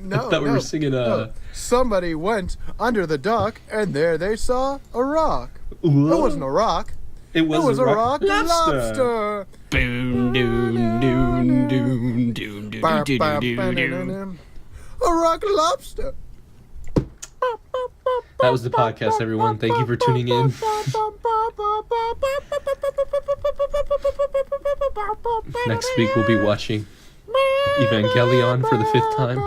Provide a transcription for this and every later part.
No, I thought we were singing no. Somebody went under the dock, and there they saw a rock. Whoa. It wasn't a rock. It was a rock lobster. Boom, doom, doom, doom, doom, doom, A doom, doom. rock lobster. That was the podcast, everyone. Thank you for tuning in. Next week we'll be watching Evangelion for the 5th time.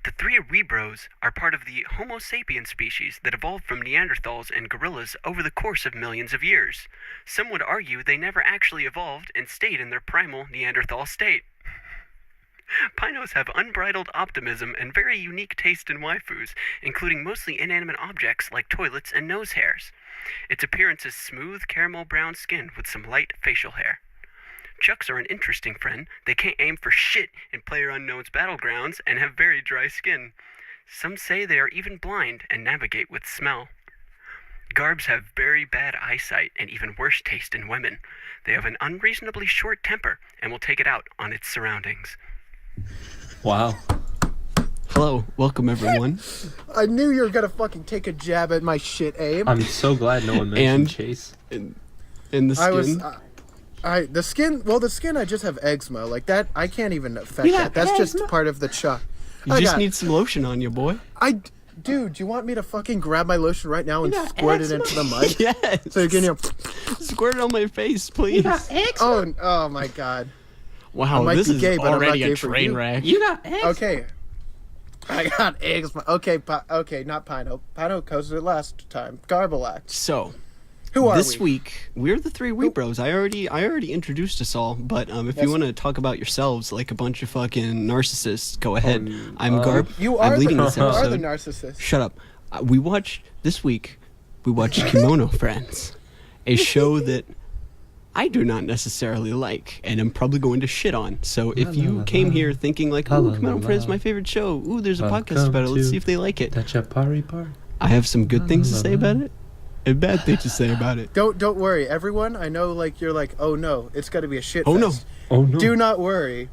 The Three Aweebros are part of the Homo sapiens species that evolved from Neanderthals and gorillas over the course of millions of years. Some would argue they never actually evolved and stayed in their primal Neanderthal state. Pinos have unbridled optimism and very unique taste in waifus, including mostly inanimate objects like toilets and nose hairs. Its appearance is smooth caramel brown skin with some light facial hair. Chucks are an interesting friend. They can't aim for shit in PlayerUnknown's battlegrounds and have very dry skin. Some say they are even blind and navigate with smell. Garbs have very bad eyesight and even worse taste in women. They have an unreasonably short temper and will take it out on its surroundings. Wow. Hello, welcome everyone. I knew you were gonna fucking take a jab at my shit, Abe. I'm so glad no one mentioned And- Chase. In the skin. The skin, I just have eczema. Like that, I can't even affect You that. got That's just part of the chuck. You just need some lotion on you, boy. Dude, do you want me to fucking grab my lotion right now and squirt it into the mic? Yes. So you can, Squirt it on my face, please. oh my god. Wow, might this be is gay, but I'm not already gay a for train you. wreck. Okay. I got eczema. Okay, not Pino. Pino goes it last time. Garbalax. So, Who are this we? week we're the Three Aweebros. I already introduced us all, but if you want to talk about yourselves like a bunch of fucking narcissists, go ahead. I'm Garb. You are I'm leading this you are episode. the narcissist. Shut up. This week we watched Kemono, Friends, a show that I do not necessarily like, and I'm probably going to shit on. So if you came here thinking like, "Ooh, Kemono Friends is my favorite show. Ooh, there's a podcast about it. Let's see if they like it." I have some good things to say about it, and bad things to say about it. Don't worry, everyone. I know, like you're like, oh no, it's got to be a shit Oh, no. fest. Oh no. Do not worry.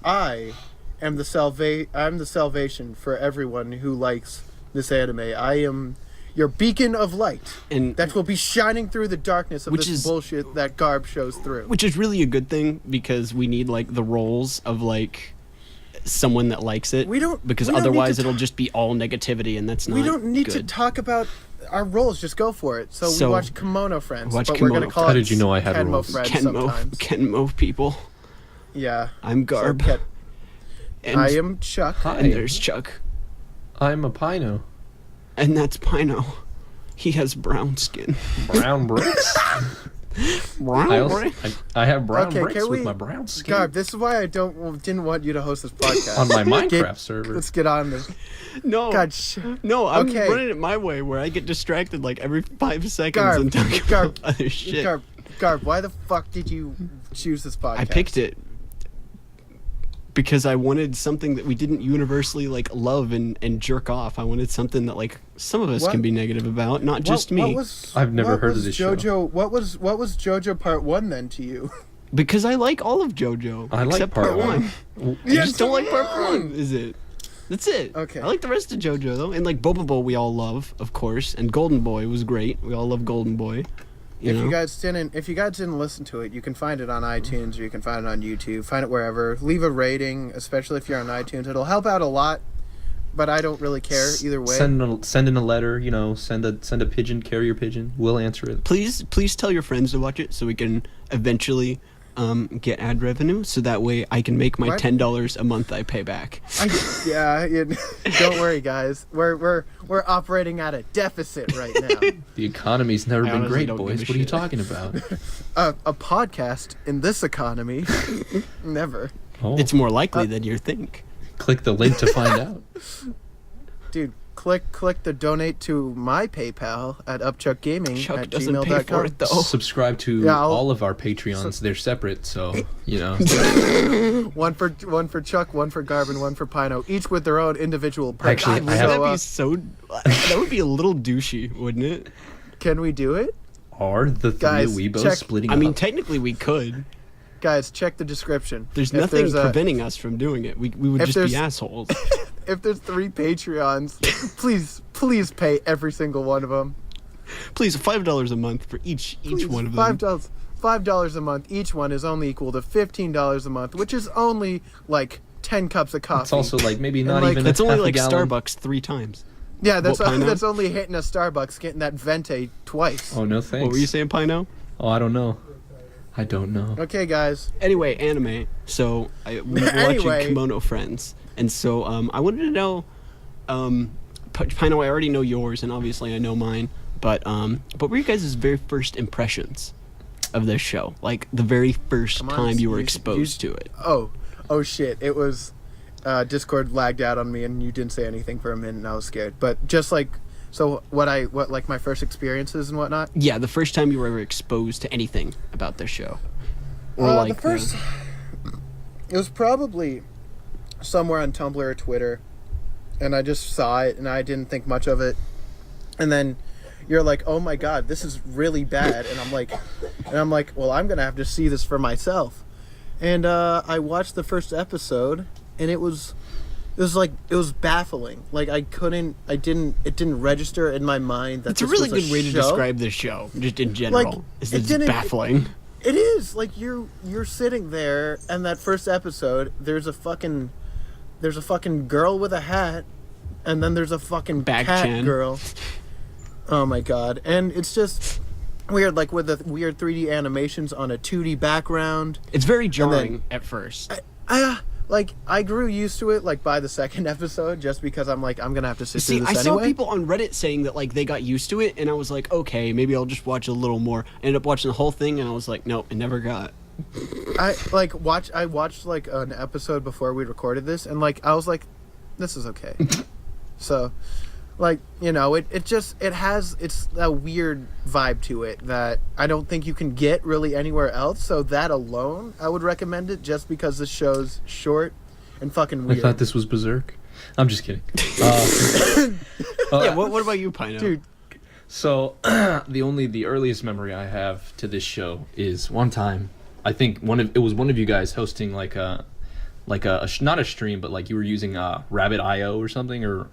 I am I'm the salvation for everyone who likes this anime. I am your beacon of light, And that will be shining through the darkness of Which this is- bullshit that Garb shows through. which is really a good thing because we need like the roles of like someone that likes it. We don't because need to otherwise it'll just be all negativity, and that's not. We don't need to good. talk about our roles. Just go for it. So we watch Kemono Friends, watch but we're gonna Kemono call How it did you know I had Kenmo roles? Friends Kenmo, sometimes. Kenmo people, Yeah. I'm So Garb. And, I am Chuck. Hi. and there's Chuck, I'm a Pino. and that's Pino. He has brown skin. Brown bricks. Brown I, also, bricks? I have brown Okay, bricks can with we- my brown skin Garb, this is why I didn't want you to host this podcast. on my Minecraft Get- server. Let's get on this. No, God, no, I'm Okay. running it my way where I get distracted like every 5 seconds Garb, and talk Garb, about other shit. Garb, why the fuck did you choose this podcast? I picked it because I wanted something that we didn't universally like love and jerk off. I wanted something that like some of us What? can be negative about, not just me. I've never heard of was this show. JoJo. What was JoJo Part 1 then to you? Because I like all of JoJo. I like except part one. one. I just don't like part one. Is it? That's it. Okay. I like the rest of JoJo though, and like Bobobo we all love, of course, and Golden Boy was great. We all love Golden Boy. You know? If you guys didn't listen to it, you can find it on iTunes or you can find it on YouTube. Find it wherever. Leave a rating, especially if you're on iTunes. It'll help out a lot. But I don't really care either way. Send in a letter, send a pigeon, carrier pigeon. We'll answer it. Please tell your friends to watch it so we can eventually get ad revenue. So that way I can make my $10 a month I pay back. Don't worry, guys. We're operating at a deficit right now. The economy's never been honestly great, don't boys. give a What are you shit. talking about? A podcast in this economy, never. Oh, It's more likely than you think. click the link to find out. Dude, click the donate to my PayPal at upchuckgaming Chuck at doesn't pay gmail.com. for it though. Subscribe to Yeah, I'll- all of our Patreons. They're separate, so One for Chuck, one for Garb, and one for Pino, each with their own individual perks. Actually, God, I have- that would be a little douchey, wouldn't it? Can we do it? are the three Guys, Aweebros check- splitting I mean, up? technically we could. Guys, check the description. There's If nothing a- preventing us from doing it. We would if just there's- be assholes. If there's 3 Patreons, please pay every single one of them. Please, $5 a month for each one of them. $5 a month. Each one is only equal to $15 a month, which is only like 10 cups of coffee. It's also like maybe not like- even. That's a only half a like gallon. Starbucks 3 times. yeah, that's What, Pino? that's only hitting a Starbucks, getting that venti twice. Oh no, thanks. What were you saying, Pino? Oh, I don't know. I don't know. Okay, guys. Anyway, anime. So we were Anyway. watching Kemono Friends, and so I wanted to know, Pino, I already know yours, and obviously I know mine. But what were you guys' very first impressions of this show? Like the very first Come on, time you were you- exposed to it. Oh shit! It was Discord lagged out on me, and you didn't say anything for a minute, and I was scared. But just like what like my first experiences and whatnot. Yeah, the first time you were ever exposed to anything about this show, or The first, it was probably somewhere on Tumblr or Twitter, and I just saw it, and I didn't think much of it, and then you're like, oh my god, this is really bad, and I'm like, well, I'm gonna have to see this for myself, and I watched the first episode, and it was baffling. Like it didn't register in my mind that it's a this really was good way to show. describe this show, just in general. Like, is it it's didn't- baffling. It is like you're sitting there, and that first episode, there's a fucking girl with a hat, and then there's a fucking Bag cat chan. girl. Oh my god! And it's just weird, like with the weird 3D animations on a 2D background. It's very jarring at first. I grew used to it like by the second episode, just because I'm gonna have to sit See, through I this saw anyway. people on Reddit saying that like they got used to it, and I was like, okay, maybe I'll just watch a little more. I ended up watching the whole thing, and I was like, nope, it never got. I watched like an episode before we recorded this, and like I was like, this is okay. So, like, it's a weird vibe to it that I don't think you can get really anywhere else. So that alone, I would recommend it, just because the show's short and fucking I weird. thought this was Berserk. I'm just kidding. Yeah, what about you, Pino? Dude, So the earliest memory I have to this show is one time. I think it was one of you guys hosting like a not a stream, but like you were using Rabbit.io or something, or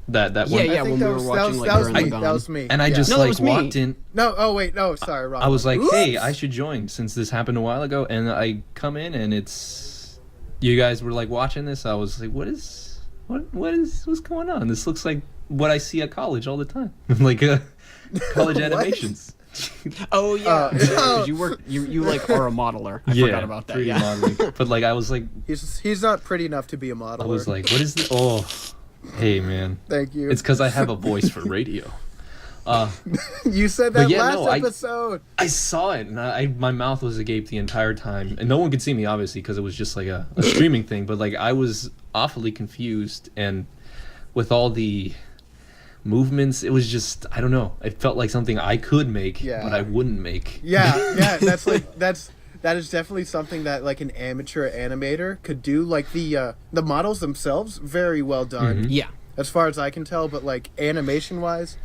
that Yeah, one. yeah, I when think we were watching like that was Burn the me. Dawn. That was me. And I Yeah. just No, that like was me. walked in. No. Oh wait. No. Sorry. Wrong. I was like, hey, Oops. I should join since this happened a while ago. And I come in and it's you guys were like watching this. I was like, what's going on? This looks like what I see at college all the time, like college What? animations. Oh yeah, Oh. because you like are a modeler. I forgot about that. 3D Yeah. modeling. But like I was like, He's not pretty enough to be a modeler. I was like, what is this? Oh, hey man, Thank you. it's because I have a voice for radio. You said But that yeah, last no, episode. I saw it and my mouth was agape the entire time, and no one could see me obviously because it was just like a streaming thing. But like I was awfully confused, and with all the movements, it was just I don't know. It felt like something I could make, Yeah. but I wouldn't make. Yeah, that is definitely something that like an amateur animator could do. Like the models themselves, very well done, Yeah. as far as I can tell. But like animation wise,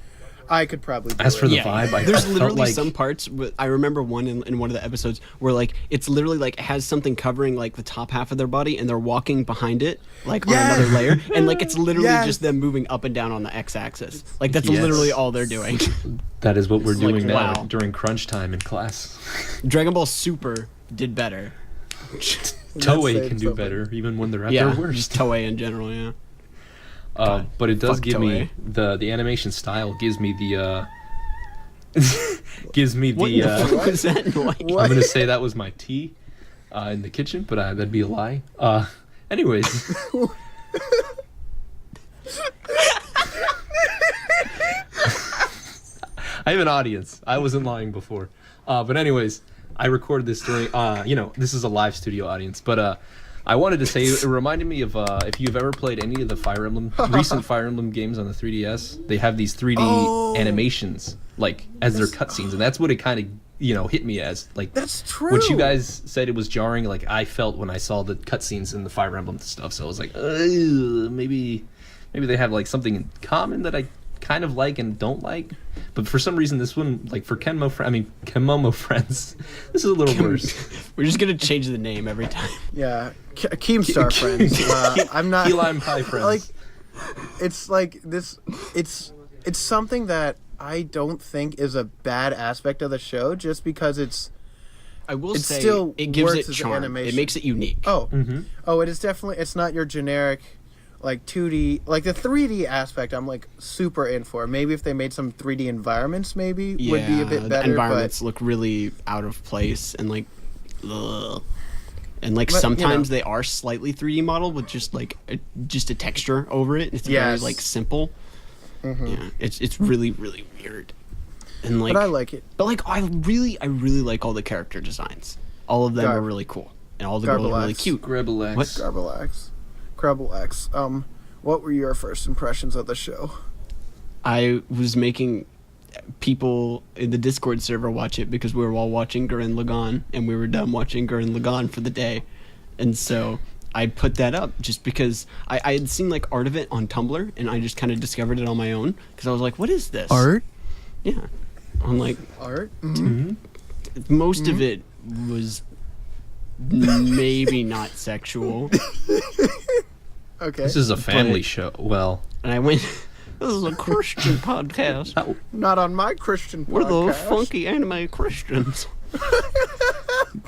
I could probably do As it. for the vibe, There's I felt literally like some parts. I remember one in one of the episodes where like it's literally like it has something covering like the top half of their body, and they're walking behind it like on Yes! another layer, and like it's literally Yes! just them moving up and down on the x-axis. Like that's Yes. literally all they're doing. that is what we're It's like, doing now wow. during crunch time in class. Dragon Ball Super did better. Toei saying can do something. better even when they're at Yeah, their just worst. Toei in general. Yeah. God, But it does fuck give me Toei. the animation style gives me the gives me What the. the fuck was that noise? What? I'm gonna say that was my tea in the kitchen, but that'd be a lie. Anyways. I have an audience. I wasn't lying before. But anyways, I recorded this during, this is a live studio audience, but I wanted to say, it reminded me of, if you've ever played any of the Fire Emblem, recent Fire Emblem games on the 3DS, they have these 3D animations, like, as their cutscenes, and that's what it kind of, hit me as. Like, That's true. What you guys said it was jarring, like, I felt when I saw the cutscenes in the Fire Emblem stuff, so I was like, maybe they have, like, something in common that I kind of like and don't like, but for some reason this one, like for Kemono friends, this is a little worse. We're just gonna change the name every time. Yeah, Keemstar friends. I'm not Key lime pie friends. like. It's like this. It's something that I don't think is a bad aspect of the show, just because it's. I will It say still it gives works it as charm. It animation. makes it unique. Oh, it is definitely. It's not your generic, like 2D, like the 3D aspect. I'm like super in for. Maybe if they made some 3D environments, maybe would be a bit better. The environments look really out of place and like, ugh. And like sometimes they are slightly 3D modeled with just like just a texture over it. It's very like simple. Yeah, it's really really weird. And like, but I like it. But like, I really like all the character designs. All of them are really cool, and all the girls are really cute. Grebelex. What? Grebelex. What were your first impressions of the show? I was making people in the Discord server watch it because we were all watching Gurren Lagann, and we were done watching Gurren Lagann for the day, and so I put that up just because I had seen like art of it on Tumblr, and I just kind of discovered it on my own because I was like, what is this? Art? Yeah. I'm like, Art? most of it was maybe not sexual. Okay. This is a family show. Well, And I went, this is a Christian podcast. Not on my Christian podcast. We're the funky anime Christians.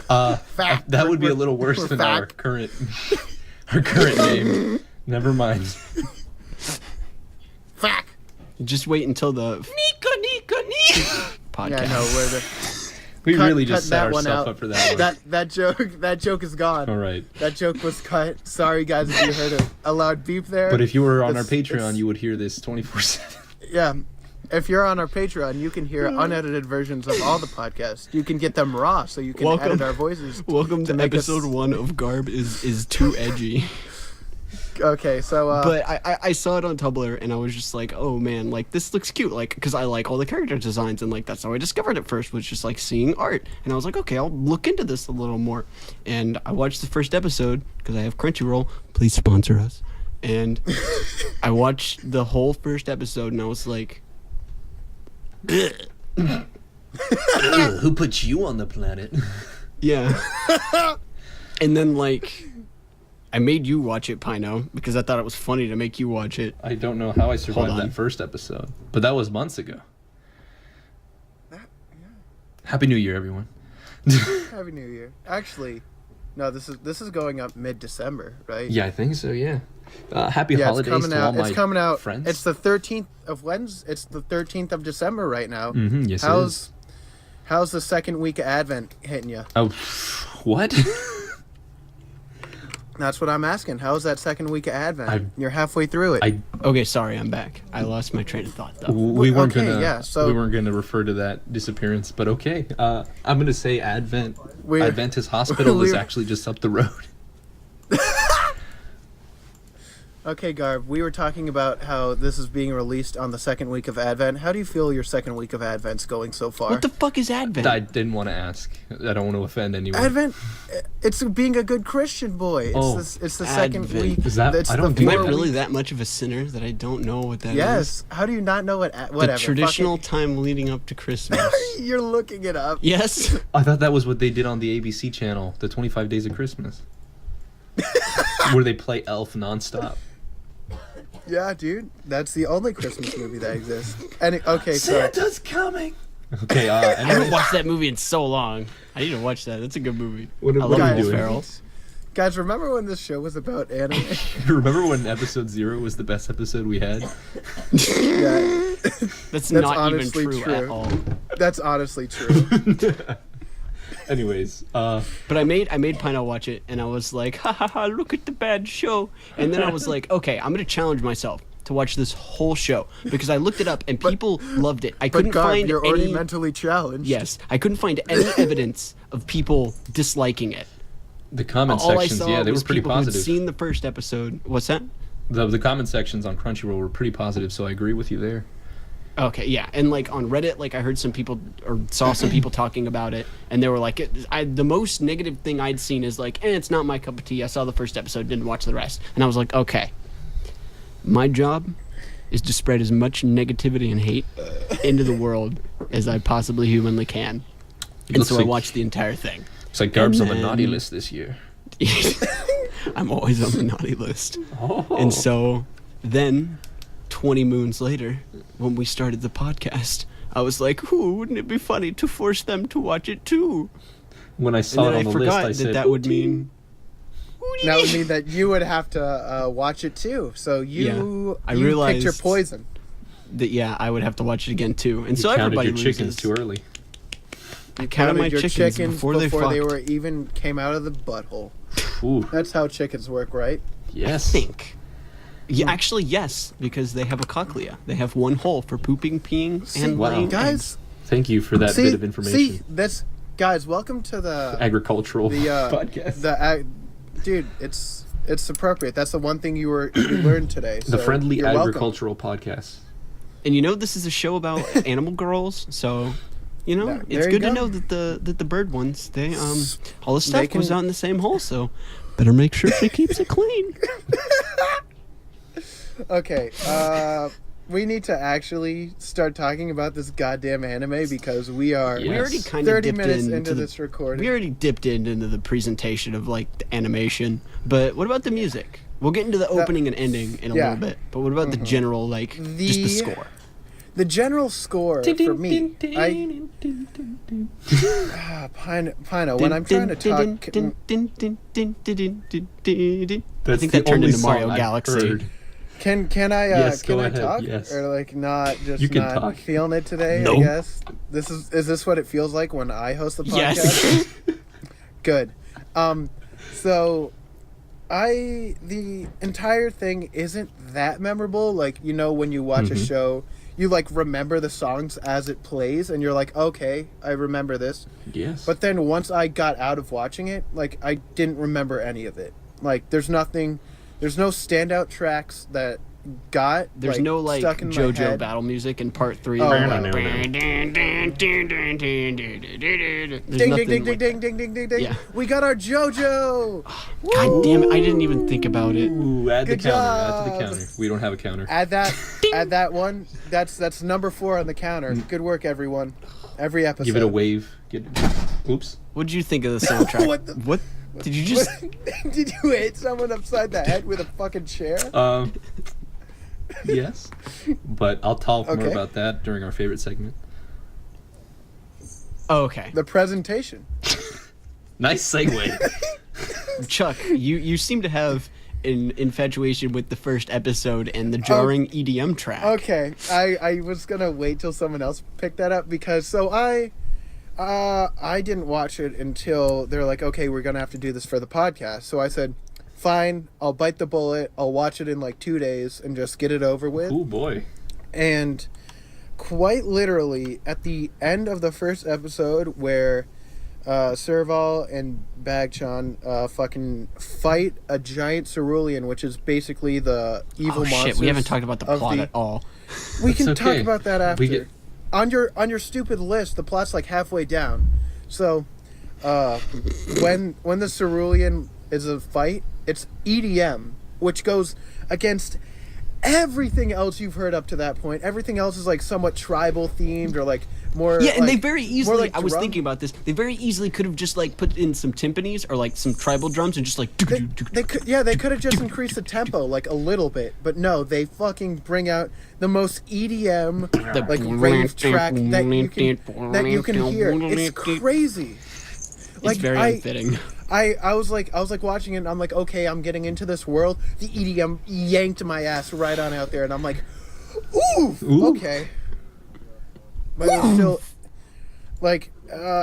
Fact. that would be a little worse than our fact. current name. Never mind. Fact. Just wait until the podcast. Yeah, no, where the We cut- really cut just set that one ourselves out. up for that one. that joke is gone. All right. That joke was cut. Sorry guys if you heard a loud beep there. But if you were on our It's- Patreon, it's- you would hear this 24/7. Yeah. If you're on our Patreon, you can hear unedited versions of all the podcasts. You can get them raw, so you can edit our voices. Welcome to make us- episode 1 of Garb is too edgy. Okay, so But I saw it on Tumblr and I was just like, oh man, like this looks cute, like because I like all the character designs and like that's how I discovered it first was just like seeing art, and I was like, okay, I'll look into this a little more, and I watched the first episode because I have Crunchyroll, please sponsor us, and I watched the whole first episode and I was like, Who put you on the planet? yeah, and then like. I made you watch it, Pino, because I thought it was funny to make you watch it. I don't know how I survived on. that first episode, but that was months ago. Happy New Year, everyone. Happy New Year. Actually, no, this is going up mid-December, right? Yeah, I think so. Yeah. Happy Yeah, holidays it's coming to all out. my It's coming out. friends. It's the 13th of Wednesday. It's the 13th of December right now. Mm-hmm, yes, it is. How's the second week of Advent hitting you? Oh, what? That's what I'm asking. How's that second week of Advent? I- You're halfway through it. Okay, sorry, I'm back. I lost my train of thought, though. we weren't okay, gonna. yeah, so- we weren't gonna refer to that disappearance, but okay. I'm gonna say Adventist Hospital is we're- actually just up the road. Okay, Garb, we were talking about how this is being released on the second week of Advent. How do you feel your second week of Advent's going so far? What the fuck is Advent? I didn't want to ask. I don't want to offend anyone. Advent, it's being a good Christian boy. It's the second Advent. week. Is that- It's I don't the do Am I that. really that much of a sinner that I don't know what that is? Yes. How do you not know what? Whatever. The traditional time leading up to Christmas. You're looking it up. Yes. I thought that was what they did on the ABC channel, the 25 Days of Christmas. Where they play Elf nonstop. Yeah, dude. That's the only Christmas movie that exists. And okay, so Santa's coming! Okay, I haven't anyway. watched that movie in so long. I need to watch that. That's a good movie. What I are love we Will doing? Ferrell. guys, remember when this show was about anime? Remember when episode 0 was the best episode we had? Yeah. That's not even honestly true, true. at all. That's honestly true. Anyways, But I made Pino watch it, and I was like, ha ha ha, look at the bad show. And then I was like, okay, I'm gonna challenge myself to watch this whole show because I looked it up and people loved it. I But couldn't Garb, find you're already any. mentally challenged. Yes, I couldn't find any evidence of people disliking it. the comment All I sections, saw yeah, they was were pretty people who'd positive. seen the first episode. What's that? The comment sections on Crunchyroll were pretty positive, so I agree with you there. Okay, yeah, and like on Reddit, like I heard some people or saw some people talking about it, and they were like, the most negative thing I'd seen is like, it's not my cup of tea. I saw the first episode, didn't watch the rest, and I was like, okay, my job is to spread as much negativity and hate into the world as I possibly humanly can, and Looks so I like- watched the entire thing. It's like Garb's on the then- naughty list this year. I'm always on the naughty list. Oh. And so then 20 moons later, when we started the podcast, I was like, ooh, wouldn't it be funny to force them to watch it too? When I And saw then it I on the forgot list, I said, that would mean... That would mean that you would have to watch it too. So you I you picked your realized- poison. that, yeah, I would have to watch it again too. And you so counted everybody your chickens loses. too early. I counted my your chickens before they fucked. were even came out of the butthole. Ooh, That's how chickens work, right? yes. think. Yeah, actually, yes, because they have a cochlea. They have one hole for pooping, peeing, and wow. laying Guys, eggs. Thank you for that see, bit of information. See, that's guys. Welcome to the Agricultural the podcast. Dude. It's appropriate. That's the one thing you learned today. The so friendly you're welcome. agricultural podcast. And you know, this is a show about animal girls, so you know, Yeah, it's there you good to go. know that the bird ones, they all the stuff They goes can- out in the same hole, so better make sure she keeps it clean. Okay, we need to actually start talking about this goddamn anime because we are Yes. We already kind of 30 dipped minutes into into the, this recording. We already dipped into the presentation of like the animation, but what about the music? We'll get into the opening and ending in a yeah. little bit, but what about the general like just the The- score? The general score for me, Pino, when I'm trying to talk, I That's think the that turned only into Mario song I've Galaxy. heard. can I Yes, can go I ahead, talk yes. or like not just You can not talk. feeling it today? Nope. I guess is this what it feels like when I host the podcast? Yes. Good. So the entire thing isn't that memorable. Like, you know, when you watch a show, you like remember the songs as it plays and you're like, okay, I remember this. Yes. But then once I got out of watching it, like I didn't remember any of it. Like there's no standout tracks that got There's no like stuck in my JoJo head. battle music in part 3. Oh, There's no. nothing Ding ding ding like ding ding ding ding ding. Yeah. We got our JoJo. God damn it, I didn't even think about it. Ooh, add Good the counter. Add to the job. counter. We don't have a counter. Add that one. That's number 4 on the counter. Good work, everyone. Every episode. Give it a wave. Oops. What did you think of the soundtrack? What the- What did you just Did you hit someone upside the head with a fucking chair? Yes. But I'll talk more Okay. about that during our favorite segment. Oh, okay. The presentation. Nice segue. Chuck, you seem to have an infatuation with the first episode and the jarring EDM track. Okay, I was gonna wait till someone else picked that up because I didn't watch it until they're like, okay, we're gonna have to do this for the podcast. So I said, fine, I'll bite the bullet. I'll watch it in like 2 days and just get it over with. Oh boy. And quite literally at the end of the first episode where Serval and Bagchan fucking fight a giant cerulean, which is basically the evil monster. Shit, we haven't talked about the plot at all. We can It's talk okay. about that after. We get- On your stupid list, the plot's like halfway down. So, when the cerulean is a fight, it's EDM, which goes against everything else you've heard up to that point. Everything else is like somewhat tribal themed or like more. Yeah, and like, they very easily. more like I was drum. thinking about this. They very easily could have just like put in some timpanis or like some tribal drums and just like. They could have just increased the tempo like a little bit, but no, they fucking bring out the most EDM like rave track that you can hear. It's crazy. It's very unfitting. I was like watching it and I'm like, okay, I'm getting into this world. The EDM yanked my ass right on out there and I'm like, ooh. Okay. But it was still like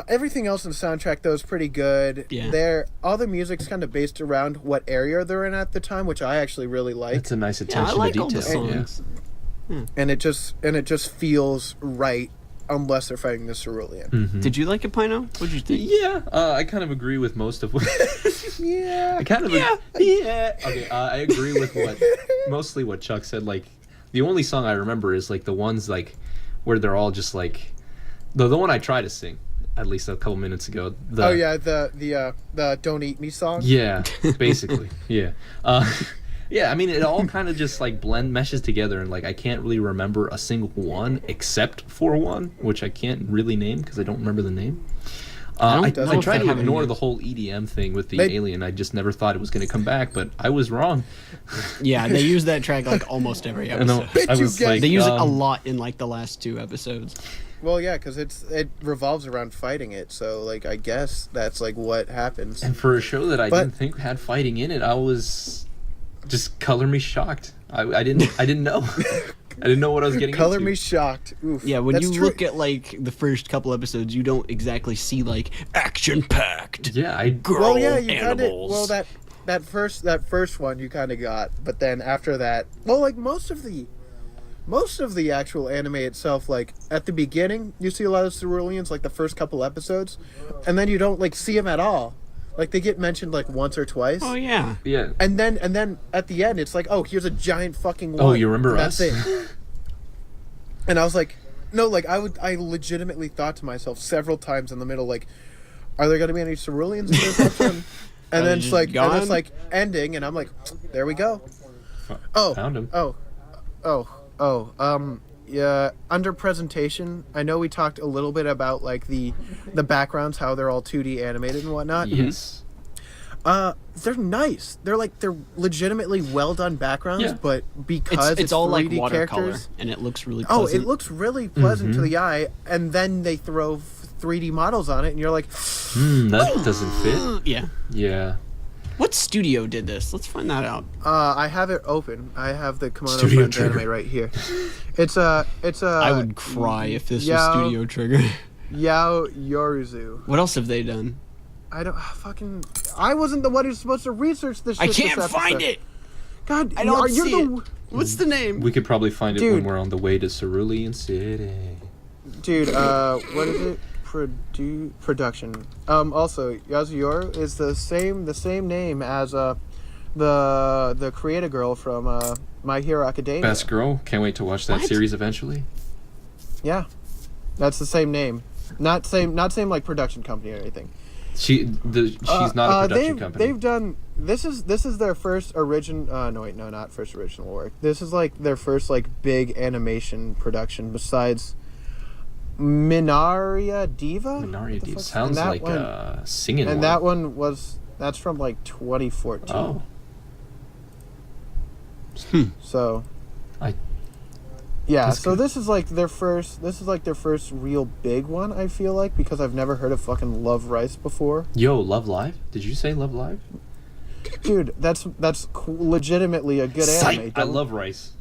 everything else in the soundtrack though is pretty good. Yeah. All the music's kind of based around what area they're in at the time, which I actually really like. It's a nice Yeah, I attention like to all the detail. Yeah. songs. And it just feels right unless they're fighting the cerulean. Did you like it, Pino? What'd you think? Yeah, I kind of agree with most of what. Yeah. I kind of yeah. Okay, I agree with mostly what Chuck said. Like, the only song I remember is like the ones like where they're all just like the one I tried to sing at least a couple minutes ago. The Don't Eat Me song. Yeah, basically. Yeah. Yeah, I mean, it all kind of just like meshes together, and like I can't really remember a single one except for one, which I can't really name because I don't remember the name. I don't tried to have ignore any. the whole EDM thing with the alien. I just never thought it was going to come back, but I was wrong. Yeah, they use that track like almost every I know. episode. I was you like, They use it a lot in like the last 2 episodes. Well, yeah, because it revolves around fighting it. So like I guess that's like what happens. And for a show that I But- didn't think had fighting in it, I was just color me shocked. I didn't know. I didn't know what I was getting Color into. me shocked. Oof. Yeah, when That's you true. look at like the first couple episodes, you don't exactly see like action packed. Yeah, I Girl Well, yeah, you kind of. animals. Well, that first one you kind of got, but then after that, well, like most of the actual anime itself, like at the beginning, you see a lot of ceruleans, like the first couple episodes, and then you don't like see them at all. Like they get mentioned like once or twice. Oh yeah. yeah. And then at the end, it's like, oh, here's a giant fucking one. Oh, you remember That's us? it. And I was like, no, like I legitimately thought to myself several times in the middle, like, are there gonna be any ceruleans in this episode? And then it's like, gone? and it's like ending, and I'm like, there we go. Oh, Found him. Yeah. Under presentation, I know we talked a little bit about like the backgrounds, how they're all 2D animated and whatnot. Yes. They're nice. They're legitimately well done backgrounds, Yeah. but because It's all like 3D watercolor, characters, and it looks really oh, pleasant. it looks really pleasant to the eye, and then they throw 3D models on it, and you're like, That doesn't fit. Yeah. Yeah. What studio did this? Let's find that out. I have it open. I have the Kemono Studio Friends Trigger. anime right here. It's a I would cry if this was Yao- Studio Trigger. Yao Yoruzu. What else have they done? I wasn't the one who's supposed to research this. I shit can't this find episode. it. God, I don't you're see the it. What's the name? We could probably find it when Dude. we're on the way to Cerulean City. dude. What is it? Production. Also, Yasuyor is the same name as the creator girl from My Hero Academia. Best girl. Can't wait to watch that What? series eventually. Yeah, that's the same name. Not same like production company or anything. She's not a production company. They've done this is their first not first original work. This is like their first like big animation production besides Minaria Diva. Minaria What the Diva fuck? sounds And that like one- a singing And one. that one that's from like 2014. Oh. So I- yeah, That's so good. this is like their first real big one, I feel like, because I've never heard of fucking Love Rice before. Yo, Love Live? Did you say Love Live? Dude, that's legitimately a good anime. I love Rice.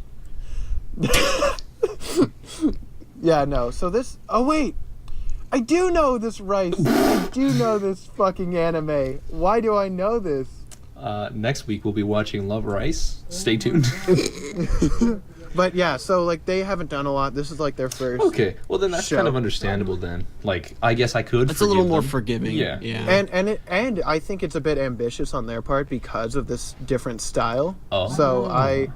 Yeah, no. So this oh wait. I do know this Rice. I do know this fucking anime. Why do I know this? Next week we'll be watching Love Rice. Stay tuned. But yeah, so like they haven't done a lot. This is like their first. Okay, well then that's show. kind of understandable then. Like I guess I could. It's a little forgive more them. forgiving. Yeah. And I think it's a bit ambitious on their part because of this different style. Oh. So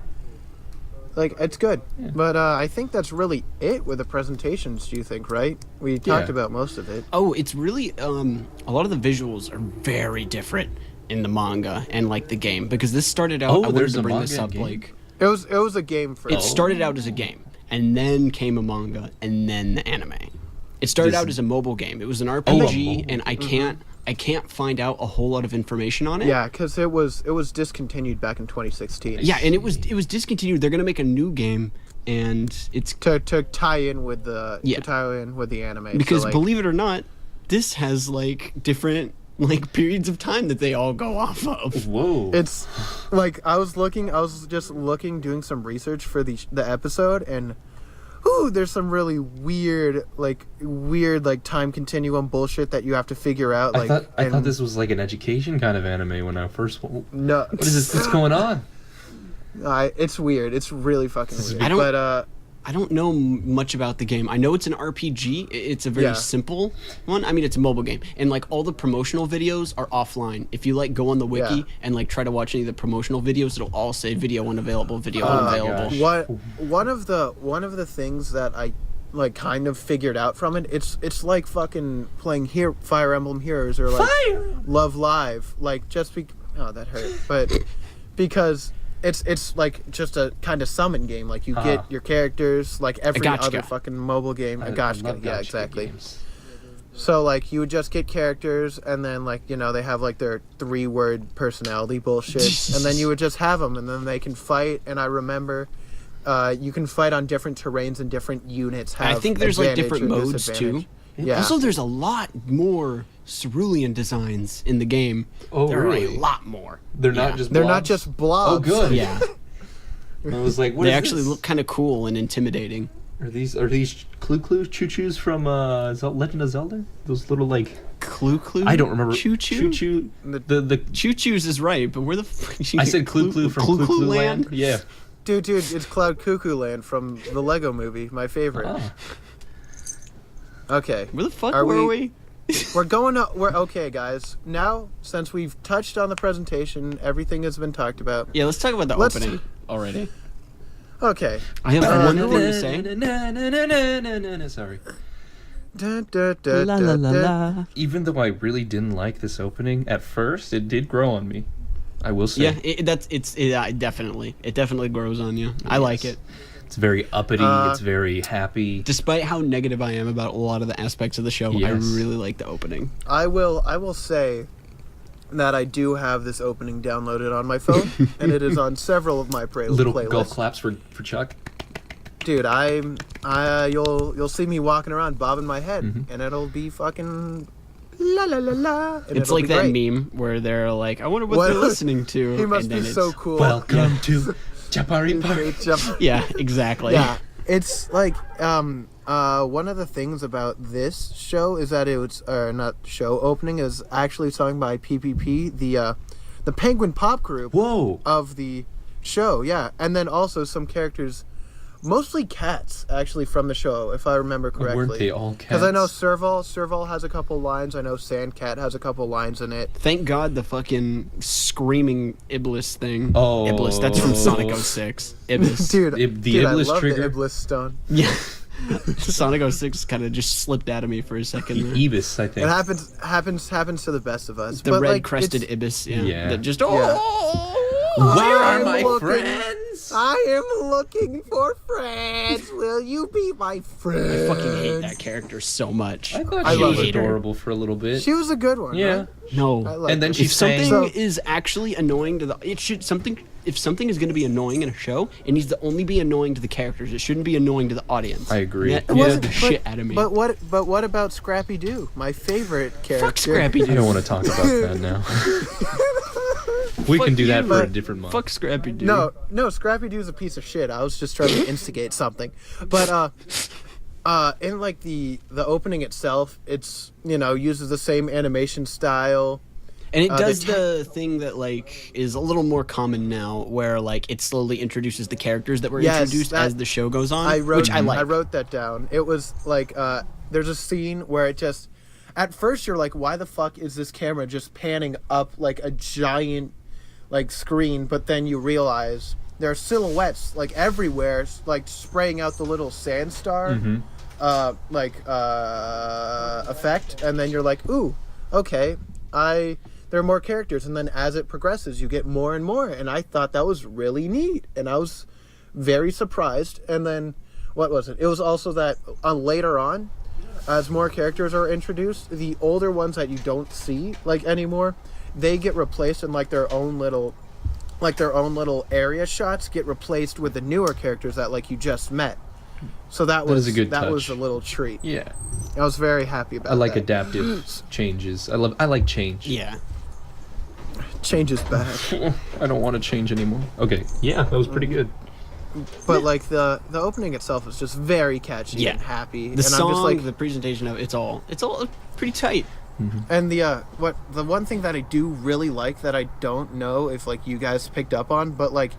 it's good. Yeah. But I think that's really it with the presentations. Do you think? Right? We talked about most of it. Oh, it's really a lot of the visuals are very different in the manga and like the game because this started out. I wanted to bring this up like. It was a game first. It started out as a game, and then came a manga, and then the anime. It started out as a mobile game. It was an RPG, and I can't find out a whole lot of information on it. Yeah, because it was discontinued back in 2016. Yeah, and it was discontinued. They're gonna make a new game, and it's to tie in with the anime. Because so, like, believe it or not, this has like different like periods of time that they all go off of. Whoa. It's like I was just looking, doing some research for the episode, and there's some really weird time continuum bullshit that you have to figure out. Like I thought this was like an education kind of anime when I first. No. What is this? What's going on? It's weird. It's really fucking weird. I don't know much about the game. I know it's an RPG. It's a very simple one. I mean, it's a mobile game, and like all the promotional videos are offline. If you like go on the wiki and like try to watch any of the promotional videos, it'll all say video unavailable, video unavailable. One of the things that I like kind of figured out from it, it's like fucking playing Fire Emblem Heroes or like Love Live, like that hurt, but because. It's like just a kind of summon game. Like you get your characters like every other fucking mobile game. A gotcha. Yeah, exactly. Games. So like you would just get characters, and then like they have like their 3-word personality bullshit, and then you would just have them, and then they can fight. And I remember, you can fight on different terrains and different units. I think there's like different modes too. Yeah. Also, there's a lot more cerulean designs in the game. Oh, there really? are a lot more. They're not just blobs? They're not just blobs. Oh, good. Yeah. I was like, what they is actually this? look kind of cool and intimidating. Are these Choo-Choos from Legend of Zelda? Those little like Choo-Choo? I don't remember. Choo-Choo? Choo-Choo. The Choo-Choos is right, but where the fuck? I said Choo-Choo from Choo-Choo Land. Yeah. Dude, it's Cloud Cuckoo Land from the Lego Movie, my favorite. Oh. Okay. Where the fuck were we? We're okay, guys. Now, since we've touched on the presentation, everything has been talked about. Yeah, let's talk about the opening already. Okay. I have one thing to say. Sorry. La la la la. Even though I really didn't like this opening at first, it did grow on me. I will say. Yeah, it definitely grows on you. I like it. It's very uppity. It's very happy. Despite how negative I am about a lot of the aspects of the show, I really like the opening. I will say that I do have this opening downloaded on my phone, and it is on several of my playlists. Little golf claps for Chuck. Dude, you'll see me walking around bobbing my head, and it'll be fucking la la la la. It's like that meme where they're like, "I wonder what they're listening to." He must be so cool. Welcome to Chapari Park. Yeah, exactly. Yeah, it's like one of the things about this show is that not show opening is actually sung by PPP, the Penguin Pop group. Whoa. Of the show, yeah, and then also some characters. Mostly cats, actually, from the show, if I remember correctly. Weren't they all cats? Because I know Serval has a couple lines. I know Sandcat has a couple lines in it. Thank God the fucking screaming Iblis thing. Oh. Iblis, that's from Sonic 06. Iblis. Dude, Iblis I love trigger. the Iblis stone. Yeah. Sonic 06 kind of just slipped out of me for a second there. Ibis, I think. It happens to the best of us. The red-crested Ibis, yeah. That just, Where are my friends? I am looking for friends. Will you be my friend? I fucking hate that character so much. I thought she was adorable for a little bit. She was a good one. Yeah. Right? No. And then she if something is actually annoying to if something is going to be annoying in a show, it needs to only be annoying to the characters. It shouldn't be annoying to the audience. I agree. That annoys the shit out of me. But what about Scrappy Doo, my favorite character? Fuck Scrappy Doo. I don't want to talk about that now. We can do that for a different month. Fuck Scrappy Doo. No, Scrappy Doo's a piece of shit. I was just trying to instigate something. But in like the opening itself, it's uses the same animation style. And it the does te- the thing that like is a little more common now, where like it slowly introduces the characters that were Yes, introduced that- as the show goes on, I wrote, which I like. I wrote that down. It was like there's a scene where it just, at first you're like, why the fuck is this camera just panning up like a giant like screen? But then you realize there are silhouettes like everywhere, like spraying out the little sand star effect, and then you're like, ooh, okay, there are more characters, and then as it progresses, you get more and more, and I thought that was really neat, and I was very surprised. And then, what was it? It was also that later on, as more characters are introduced, the older ones that you don't see like anymore, they get replaced in like their own little area shots get replaced with the newer characters that like you just met. So that was a good that touch. was a little treat. Yeah. I was very happy about I like that. adaptive changes. I like change. Yeah. Change is bad. I don't want to change anymore. Okay. Yeah, that was pretty good. But like the opening itself is just very catchy and happy. The and song, I'm just like, the presentation of it's all pretty tight. and the one thing that I do really like that I don't know if like you guys picked up on, but like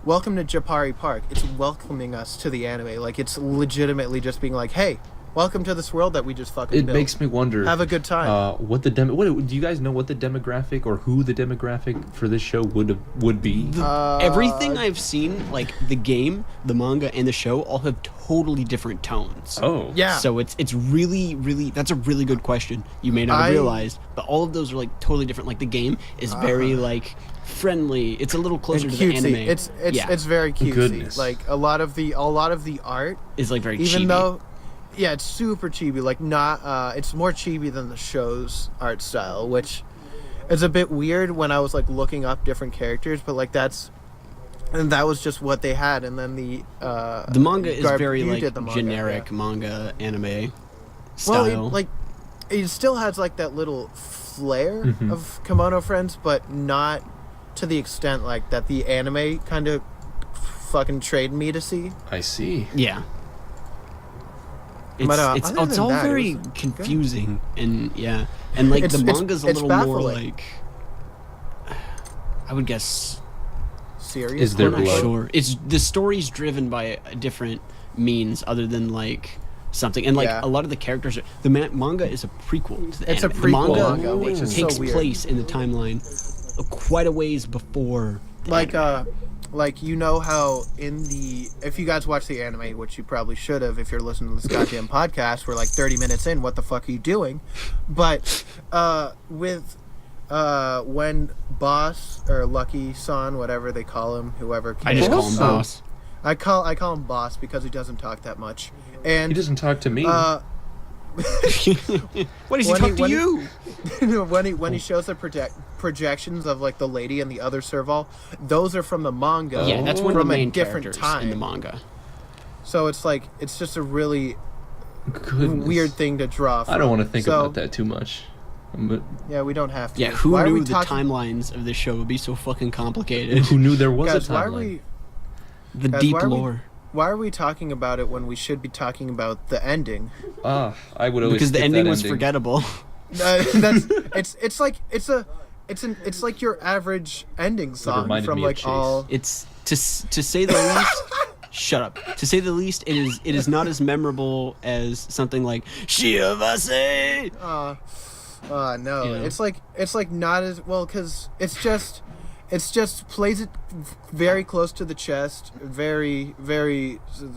Welcome to Japari Park, it's welcoming us to the anime. Like it's legitimately just being like, hey, welcome to this world that we just fucking It built. makes me wonder. Have a good time. What do you guys know? What the demographic or who the demographic for this show would be? Everything I've seen, like the game, the manga, and the show, all have totally different tones. Oh. Yeah. So it's really, really, that's a really good question. You may not have realized, but all of those are like totally different. Like the game is very like friendly. It's a little closer and to the cutesy. anime. It's very cutesy. Goodness. Like a lot of the art is like very even chibi. though yeah, it's super chibi, like not it's more chibi than the show's art style, which is a bit weird when I was like looking up different characters, but like that was just what they had. And then the manga is Garb, very you like did the manga, generic yeah. manga anime style. Well, it still has like that little flair of Kemono Friends, but not to the extent like that the anime kind of fucking trained me to see. I see. Yeah. It's, But, it's other than all that, it very was confusing and and like the manga's a it's little baffling. more like I would guess Serious? Is there I'm not blood? sure. It's the story's driven by a different means other than like something, and like Yeah. a lot of the characters are, the manga is a prequel to the It's a anime. prequel The manga, which is takes so weird. place in the timeline quite a ways before the anime. Like you know how if you guys watch the anime, which you probably should have if you're listening to this goddamn podcast, we're like 30 minutes in, what the fuck are you doing? But when Boss or Lucky-san, whatever they call him, whoever I just call him so- Boss. I call him Boss because he doesn't talk that much. And He doesn't talk to me. What does he when talk he- to when he- you? when he shows the projections of like the lady and the other serval, those are from the manga. Yeah, that's one of the from a main different characters time in the manga. So it's like it's just a really Goodness. weird thing to draw from. I don't want to think So, about that too much. But Yeah, we don't have to. Yeah, who Why are we knew the talking- timelines of this show would be so fucking complicated? who knew there was Guys, a why are timeline? we The Guys, deep why are we- lore. why are we talking about it when we should be talking about the ending? I would always Because the skip ending that was forgettable. It's like your average ending song reminded from me of like Chase. all. It's to say the least. Shut up. To say the least, it is not as memorable as something like Shiavase. No, You know? it's like not as well because it's just plays it very close to the chest, very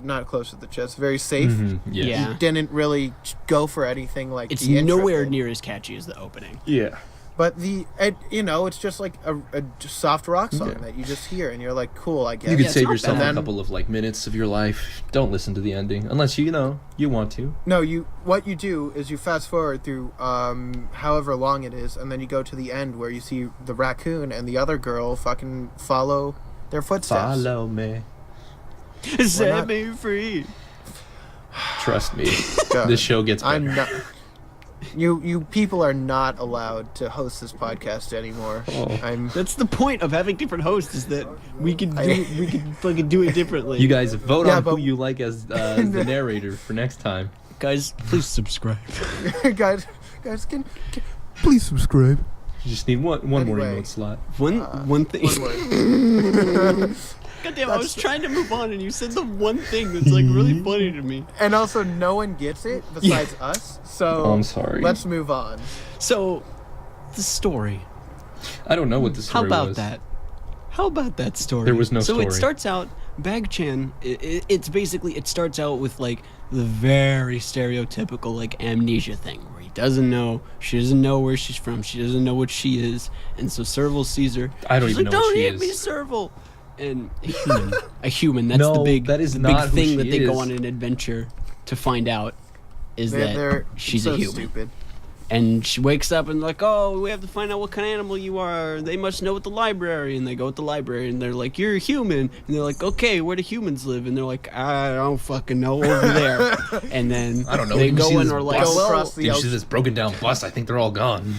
not close to the chest, very safe. Yes. Yeah. Didn't really go for anything like It's the intro nowhere did. near as catchy as the opening. Yeah. But it's just like a soft rock song that you just hear and you're like, cool, I guess. You could it's save not yourself bad. a couple of like minutes of your life. Don't listen to the ending unless you want to. No, what you do is you fast forward through however long it is, and then you go to the end where you see the raccoon and the other girl fucking follow their footsteps. Follow me. Set not- me free. Trust me. God, This show gets better. I'm not. You people are not allowed to host this podcast anymore. Oh. That's the point of having different hosts, is that we can fucking do it differently. You guys vote Yeah, on who but- you like as the narrator for next time. guys, please subscribe. guys, can please subscribe. You just need one more Anyway. emote slot. One thing. One word. Goddamn, I was trying to move on, and you said the one thing that's like really funny to me. And also, no one gets it besides us. So Oh, I'm sorry. Let's move on. So, the story. I don't know what the How story about was. that? How about that story? There was no so story. it starts out, Bag-chan, it's basically, it starts out with like the very stereotypical like amnesia thing where he doesn't know, she doesn't know where she's from, she doesn't know what she is, and so Serval sees her. I don't she's even like, know what don't she hit is." me, Serval! And a human, that's No, the big, that is the not big who thing she that they go is. on an adventure to find out is They're that she's so a human. stupid. And she wakes up and like, oh, we have to find out what kind of animal you are. They must know at the library. And they go at the library and they're like, you're a human. And they're like, okay, where do humans live? And they're like, I don't fucking know, over there. And then I don't know. they Did you go see in this and are like, bus? Go well, across the Did you see ocean. this broken down bus? I think they're all gone.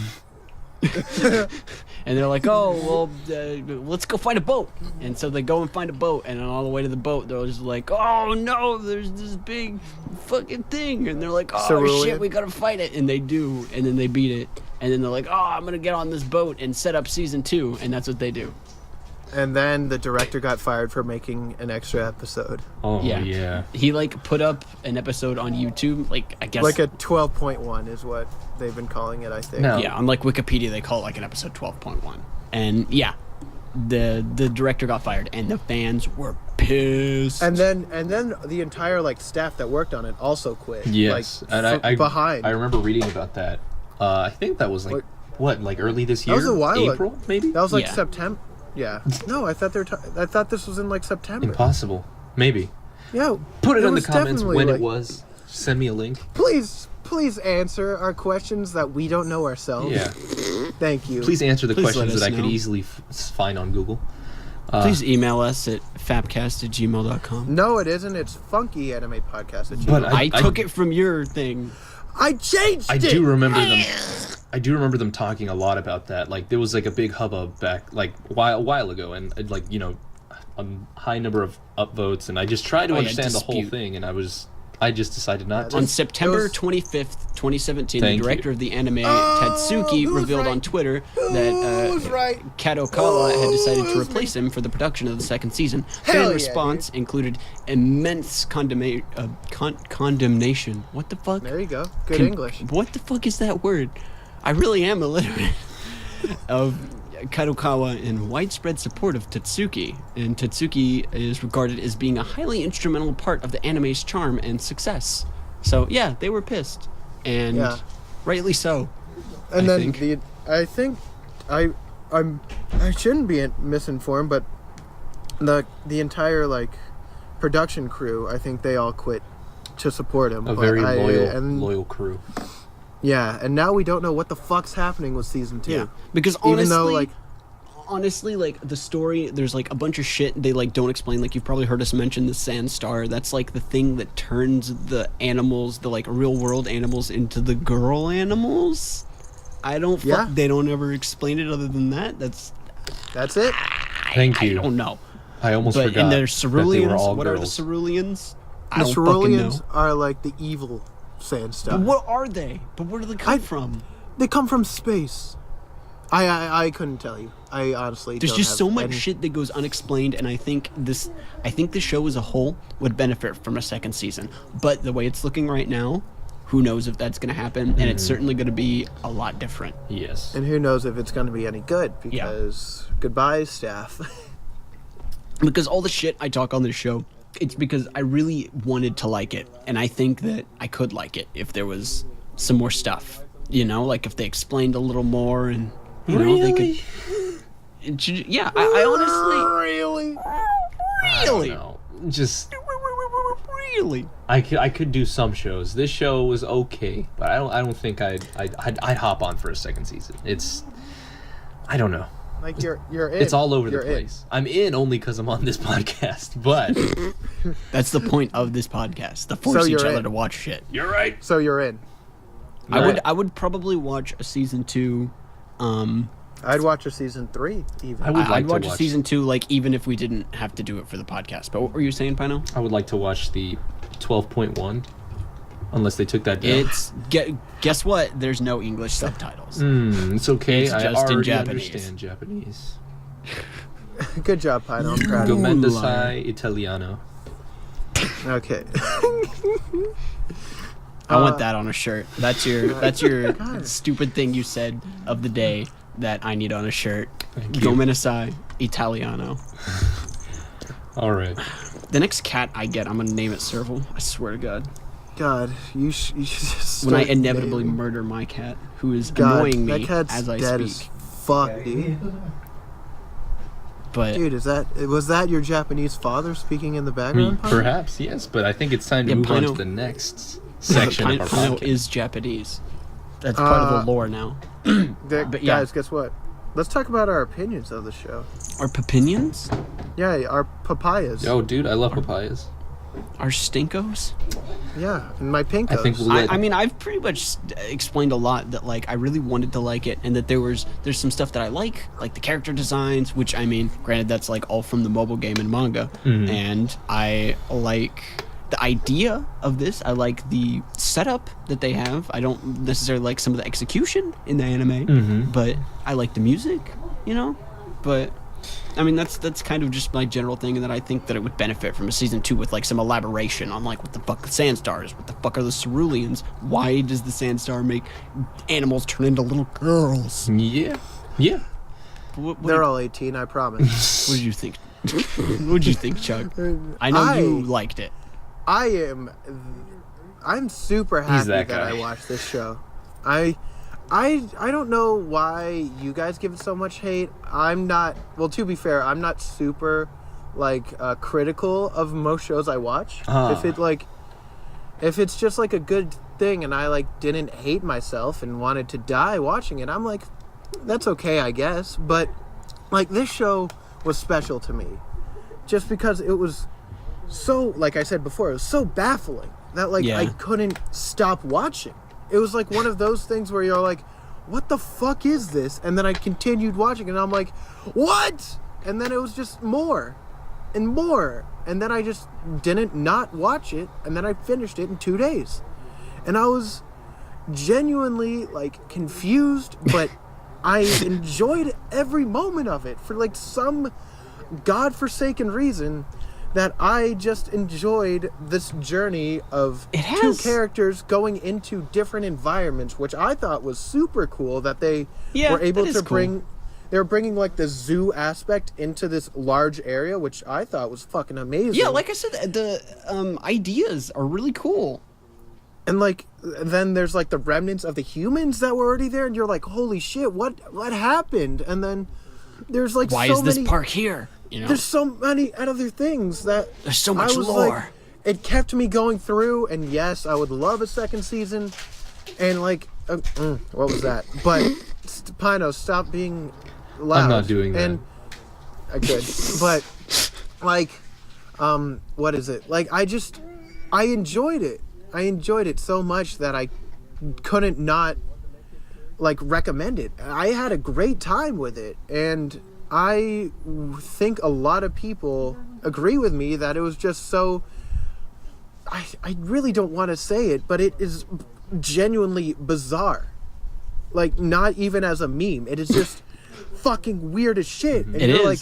and they're like, oh, well, let's go find a boat. And so they go and find a boat. And on all the way to the boat, they're just like, oh no, there's this big fucking thing. And they're like, oh Cerulean. shit, we gotta fight it. And they do. And then they beat it. And then they're like, oh, I'm gonna get on this boat and set up season 2. And that's what they do. And then the director got fired for making an extra episode. Oh, Yeah. yeah. He like put up an episode on YouTube, like I guess, Like a 12.1 is what they've been calling it, I think. No. yeah, on like Wikipedia they call it like an episode 12.1, and yeah, the director got fired, and the fans were pissed. And then the entire like staff that worked on it also quit. Yes. Like, And I behind. I remember reading about that. I think that was like, like early this That year? was a while ago. April, maybe? That was like Yeah. September. Yeah. No, I thought I thought this was in like September. Impossible. Maybe. Yeah. Put it in the was comments definitely, when like- it was. Send me a link. Please answer our questions that we don't know ourselves. Yeah. Thank you. Please answer the Please let questions that us I could know. easily find on Google. Please email us at fapcast@gmail.com. No, it isn't. It's funkyanimePodcast. But I took it from your thing. I changed I it. do remember them. I do remember them talking a lot about that. Like there was like a big hubbub back like a while ago, and like a high number of upvotes, and I just tried to Oh, yeah, understand the whole dispute. thing, and I just decided not to. On It September was- 25th, 2017, Thank the director you. of the anime, Oh, Tatsuki, who's revealed right? on Twitter Who's that right? Kadokawa had decided to who's replace him for the production of the second season. Hell Fan yeah, response included immense condemnation. What the fuck? There you go. Good Con- English. What the fuck is that word? I really am illiterate. Of Kadokawa in widespread support of Tatsuki, and Tatsuki is regarded as being a highly instrumental part of the anime's charm and success. So yeah, they were pissed, and Yeah. rightly so. And I then think. I shouldn't be misinformed, but the entire like production crew, I think they all quit to support him. A But very and, loyal crew. Yeah, and now we don't know what the fuck's happening with season 2. Yeah, because Even honestly, though, like the story, there's like a bunch of shit they like don't explain. Like you've probably heard us mention the Sand Star. That's like the thing that turns the animals, the like real world animals, into the girl animals. I don't. Yeah. They don't ever explain it other than that. That's That's it. Thank I you. don't know. I almost But forgot and their that they were ceruleans. all What are the girls. ceruleans? I The don't fucking ceruleans know. are like the evil sand stuff. But what are they? But where do they come from? They come from space. I couldn't tell you. I honestly There's don't just have so much any- shit that goes unexplained, and I think the show as a whole would benefit from a second season. But the way it's looking right now, who knows if that's going to happen? And it's certainly going to be a lot different. Yes. And who knows if it's going to be any good, because goodbye, staff. Because all the shit I talk on this show, it's because I really wanted to like it, and I think that I could like it if there was some more stuff. You know, like if they explained a little more, and you know they could. Yeah, I honestly, Really? I don't know. Just really. I could do some shows. This show was okay, but I don't think I'd hop on for a second season. I don't know. Like you're in. It's all over You're the place. I'm in only because I'm on this podcast, but That's the point of this podcast: to force So each you're other in. to watch shit. you're right. So you're in. Right. I would probably watch a season 2. I'd watch a season 3 even. I would like I'd to watch a watch season 2, like even if we didn't have to do it for the podcast. But what were you saying, Pino? I would like to watch the 12.1. Unless they took that down. Guess what? There's no English subtitles. It's okay. It's I just in already Japanese. understand Japanese. Good job, Pino. I'm proud of you. Gomendasai Italiano. Okay. I want that on a shirt. That's your stupid thing you said of the day that I need on a shirt. Gomendasai Italiano. All right. The next cat I get, I'm gonna name it Serval. I swear to God. God, you should just When I start inevitably naming. murder my cat, who is God, annoying that me cat's as I dead speak. as fuck, dude. But Dude, was that your Japanese father speaking in the background? Pino? Perhaps, yes, but I think it's time to move on to the next section of our Pino podcast. is Japanese. That's part of the lore now. But yeah. Guys, guess what? Let's talk about our opinions of the show. Our papinions? Yeah, our papayas. Yo, dude, I love papayas. Our stinkos? Yeah, and my pinkos. I think we'll let... I mean, I've pretty much explained a lot that, like, I really wanted to like it, and that there's some stuff that I like the character designs, which, I mean, granted, that's, like, all from the mobile game and manga, and I like the idea of this. I like the setup that they have. I don't necessarily like some of the execution in the anime, but I like the music, you know? But... I mean, that's kind of just my general thing, and that I think that it would benefit from a season 2 with, like, some elaboration on, like, what the fuck the Sandstar is, what the fuck are the Ceruleans, why does the Sandstar make animals turn into little girls? Yeah. They're all 18, I promise. What did you think? What did you think, Chuck? I know you liked it. I'm super happy that that guy. I watched this show. I don't know why you guys give it so much hate. I'm not, well, to be fair, I'm not super, like, critical of most shows I watch. If it's just, like, a good thing and I, like, didn't hate myself and wanted to die watching it, I'm like, that's okay, I guess. But, like, this show was special to me. Just because it was so, like I said before, it was so baffling that, like, I couldn't stop watching. It was like one of those things where you're like, what the fuck is this? And then I continued watching and I'm like, what? And then it was just more and more. And then I just didn't not watch it. And then I finished it in 2 days. And I was genuinely, like, confused, but I enjoyed every moment of it for, like, some godforsaken reason. That I just enjoyed this journey of two characters going into different environments, which I thought was super cool. That they were able to bring, they were bringing, like, the zoo aspect into this large area, which I thought was fucking amazing. Yeah, like I said, the ideas are really cool. And, like, then there's, like, the remnants of the humans that were already there, and you're like, holy shit, what happened? And then there's, like, why so is this many... park here? You know? There's so many other things that there's so much lore. Like, it kept me going through, and yes, I would love a second season. And, like, what was that? But Pino, stop being loud. I'm not doing that. And I could, but like, what is it? Like, I enjoyed it. I enjoyed it so much that I couldn't not, like, recommend it. I had a great time with it, and I think a lot of people agree with me that it was just so... I really don't want to say it, but it is genuinely bizarre. Like, not even as a meme. It is just fucking weird as shit. And it you're is. Like,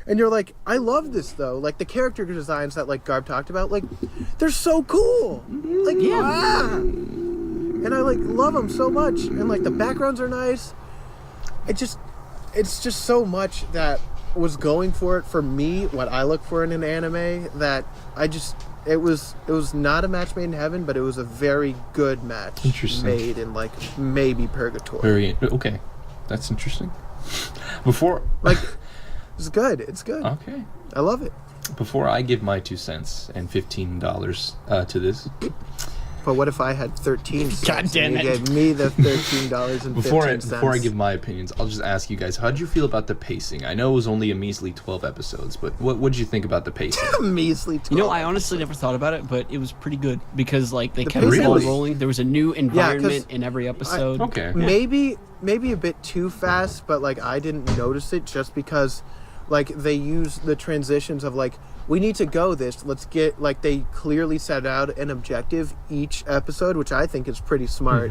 and you're like, I love this, though. Like, the character designs that, like, Garb talked about, like, they're so cool. Like, and I, like, love them so much. And, like, the backgrounds are nice. It's just so much that was going for it for me, what I look for in an anime, that it was not a match made in heaven, but it was a very good match made in, like, maybe purgatory. Okay, that's interesting. Before, like, it's good. It's good. Okay, I love it. Before I give my 2 cents and $15 to this. But what if I had 13 cents? God damn it. You gave me the $13.15. Before I give my opinions, I'll just ask you guys, how did you feel about the pacing? I know it was only a measly 12 episodes, but what did you think about the pacing? Measly 12. You know, I honestly never thought about it, but it was pretty good because, like, they kept pacing the ball was- rolling. There was a new environment in every episode. Okay. Maybe a bit too fast, but, like, I didn't notice it just because, like, they use the transitions of, like, we need to go this. Let's get, like, they clearly set out an objective each episode, which I think is pretty smart.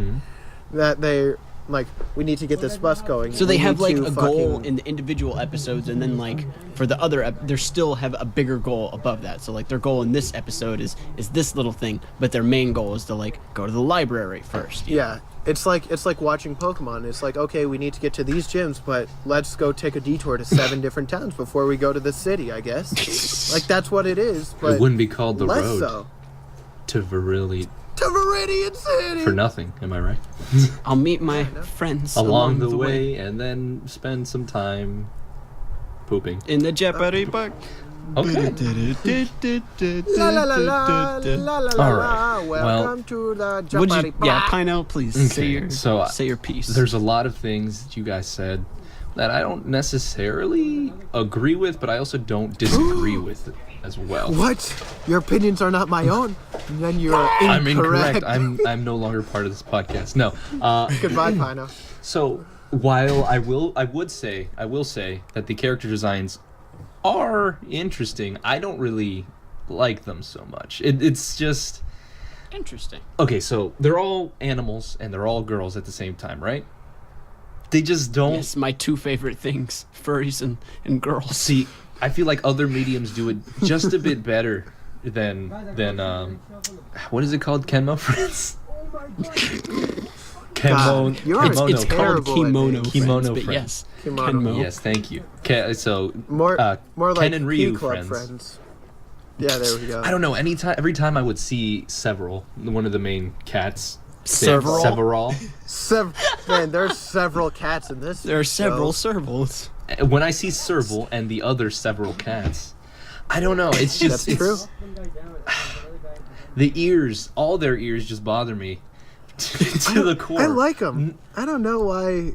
That they, like, we need to get this bus going. So they We have need like to a goal in the individual episodes, and then like for the other, they still have a bigger goal above that. So like their goal in this episode is this little thing, but their main goal is to like go to the library first. Yeah, it's like watching Pokemon. It's like, okay, we need to get to these gyms, but let's go take a detour to 7 different towns before we go to the city, I guess. Like, that's what it is, but It wouldn't be called the less road so. to Viridian To Viridian City! for nothing. Am I right? I'll meet my friends Along the way, and then spend some time pooping. in the Jeopardy book. Okay. La la la la, la la la All la, right. welcome to the Would Jeopardy you? Yeah, Park. Pino, please Okay, say your piece. There's a lot of things that you guys said that I don't necessarily agree with, but I also don't disagree with it as well. What? Your opinions are not my own? Then you're incorrect. I'm incorrect. I'm no longer part of this podcast. No. Goodbye, Pino. So while I will say that the character designs are interesting, I don't really like them so much. It's just Interesting. okay. So they're all animals and they're all girls at the same time, right? They just don't Yes, my 2 favorite things: furries and girls. see. I feel like other mediums do it just a bit better than what is it called? Kenmo friends. God, you're Kemono. It's called terrible at Kemono. names. Kemono Friends, but friends. yes, Kemono. Kenmo. Yes, thank you. So More like Ken and Ryu P-Club friends. Yeah, there we go. I don't know. Every time I would see Several, one of the main cats. Several? Man, there's several cats in this. There are several show. servals. When I see Serval and the other several cats, I don't know. It's just That's true. The ears, all their ears, just bother me to the core. I like them. I don't know why.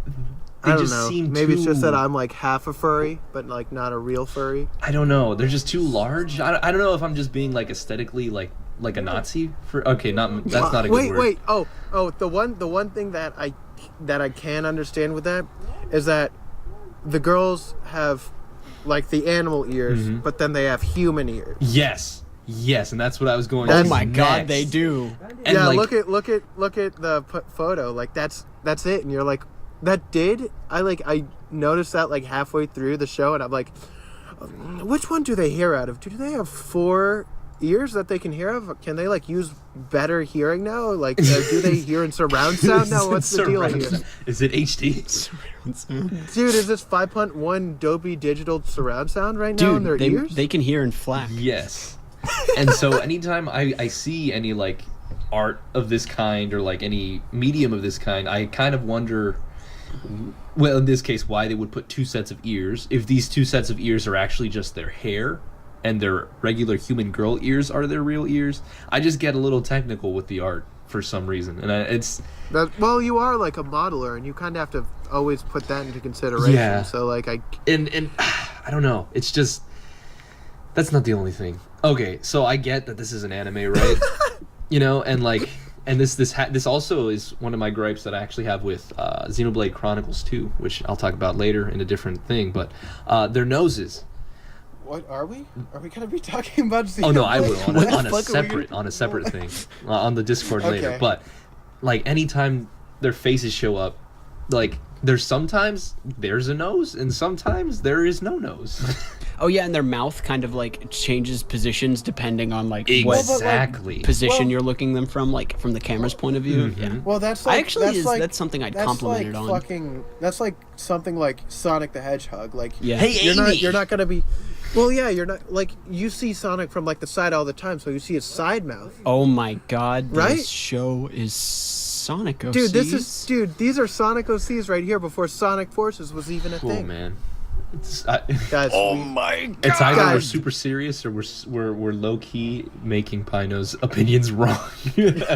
I don't just know. seem Maybe it's just too- that I'm like half a furry, but like not a real furry. I don't know. They're just too large. I don't know if I'm just being like aesthetically like a Nazi for. Okay, that's not a good word. Wait. Oh. The one thing that I can understand with that is that the girls have like the animal ears, but then they have human ears. Yes, and that's what I was going. Oh to my God, next. they do. And Yeah, like, look at the photo. Like that's it, and you're like, that did. I noticed that like halfway through the show, and I'm like, which one do they hear out of? Do they have 4 ears that they can hear of? Can they like use better hearing now? Like, do they hear in surround sound now? What's the deal here? Is it HD? Dude, is this 5.1 Dolby Digital surround sound right now in their Dude, ears? they can hear in FLAC. Yes. And so anytime I see any like art of this kind or like any medium of this kind, I kind of wonder, well, in this case, why they would put 2 sets of ears if these 2 sets of ears are actually just their hair and their regular human girl ears are their real ears. I just get a little technical with the art for some reason, and well, you are like a modeler, and you kind of have to always put that into consideration. Yeah. So like and I don't know. It's just that's not the only thing. Okay, so I get that this is an anime, right? You know, and like, and this also is one of my gripes that I actually have with Xenoblade Chronicles 2, which I'll talk about later in a different thing. But their noses. What are we? Are we gonna be talking about? Oh no, I will on a fuck are we separate thing on the Discord later. Okay. But like anytime their faces show up, like sometimes there's a nose and sometimes there is no nose. Oh yeah, and their mouth kind of like changes positions depending on like Exactly. what position Well- you're looking them from, like from the camera's point of view. Yeah. Well, that's like, That's something I'd complimented on. That's like something like Sonic the Hedgehog. Like, Yeah. Hey, you're Amy! not gonna be. Well, yeah, you're not like you see Sonic from like the side all the time, so you see his side mouth. Oh my God, Right? this show is Sonic OCs. Dude, these are Sonic OCs right here before Sonic Forces was even a Cool, thing. man. Guys, my God. It's either we're Guys. super serious or we're low key making Pino's opinions wrong. it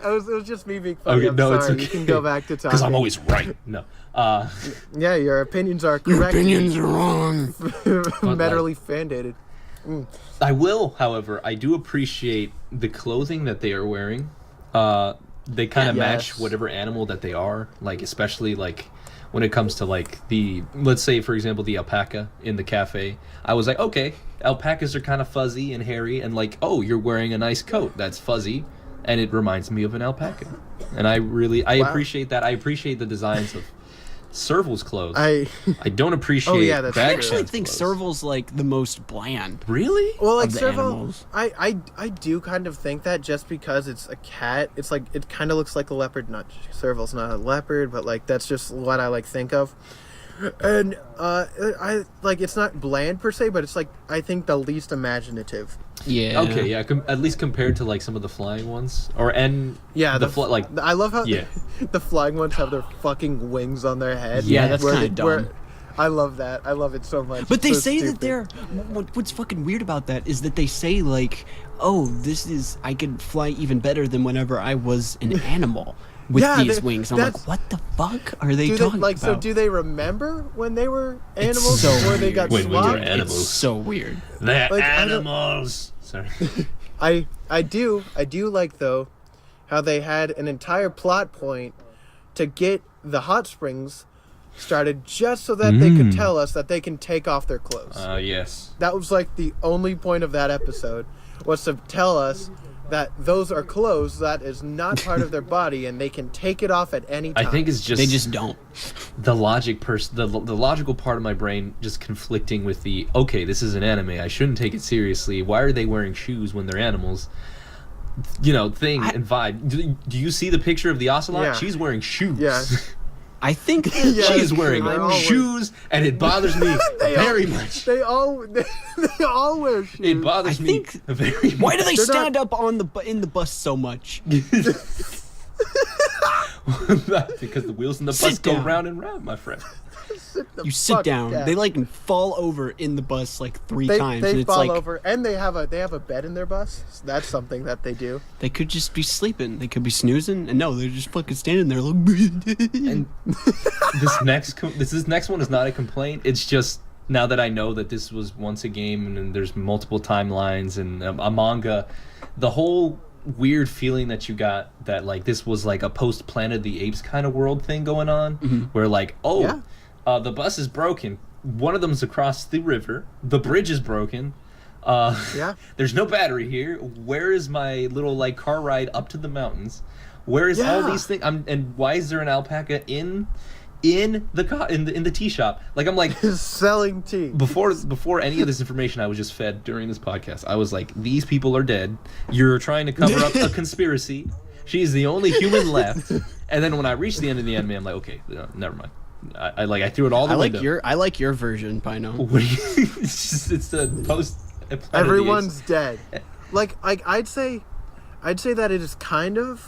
was just me being funny. Okay, I'm no, sorry. it's okay. You can go back to talking. Because I'm always right. No. Yeah, your opinions are correct. are wrong. Metally fandated. I will, however, I do appreciate the clothing that they are wearing. They kind of match Yes. whatever animal that they are. Like especially like when it comes to like let's say for example the alpaca in the cafe. I was like, okay, alpacas are kind of fuzzy and hairy, and like, oh, you're wearing a nice coat that's fuzzy, and it reminds me of an alpaca. And I appreciate that. I appreciate the designs of Serval's clothes. I don't appreciate. Oh yeah, that's I true. actually think clothes. Serval's like the most bland. Really? Well, like of the Serval, animals. I do kind of think that just because it's a cat, it's like it kind of looks like a leopard. Not Serval's not a leopard, but like that's just what I like think of. And I like it's not bland per se, but it's like I think the least imaginative. Yeah. Okay, yeah. At least compared to like some of the flying ones, Yeah, like I love how yeah. the flying ones have their fucking wings on their head. Yeah, that's where kinda they- dumb. where- I love that. I love it so much. But It's they so say that stupid. they're. What's fucking weird about that is that they say like, oh, I could fly even better than whenever I was an animal with Yeah, these wings. I'm that's- like, what the fuck are they Do they, talking like about? so? Do they remember when they were animals so before they got weird. When we were swapped? animals. It's so weird. They're Like, I don't- animals. Sorry. I do like though how they had an entire plot point to get the hot springs started just so that they could tell us that they can take off their clothes. Yes. That was like the only point of that episode was to tell us that those are clothes that is not part of their body and they can take it off at any time. I think it's just They just don't. the logical part of my brain just conflicting with the okay, this is an anime, I shouldn't take it seriously. Why are they wearing shoes when they're animals? And vibe. Do you see the picture of the ocelot? Yeah. She's wearing shoes. Yeah. I think. Yeah, She is wearing they're all wearing- shoes, and it bothers me very much. They all wear shoes. It bothers I me think- very much. Why do they They're not- stand up on in the bus so much? Because the wheels in the Sit bus go down. round and round, my friend. The You sit fuck down. They like fall over in the bus like three times, They and it's fall like over, and they have a bed in their bus. So that's something that they do. they could just be sleeping. They could be snoozing, and no, they're just fucking standing there like. And this next one is not a complaint. It's just now that I know that this was once a game and there's multiple timelines and a manga, the whole weird feeling that you got that like this was like a post Planet of the Apes kind of world thing going on, where like the bus is broken. One of them's across the river. The bridge is broken. There's no battery here. Where is my little like car ride up to the mountains? Where is all these things? And why is there an alpaca in the tea shop? Like I'm like Selling tea. before any of this information I was just fed during this podcast. I was like, these people are dead. You're trying to cover up a conspiracy. She's the only human left. And then when I reached the end of the anime, I'm like, okay, never mind. I threw it all the window. I like your version, Pino. What do you? It's the post. Everyone's dead. Like I'd say that it is kind of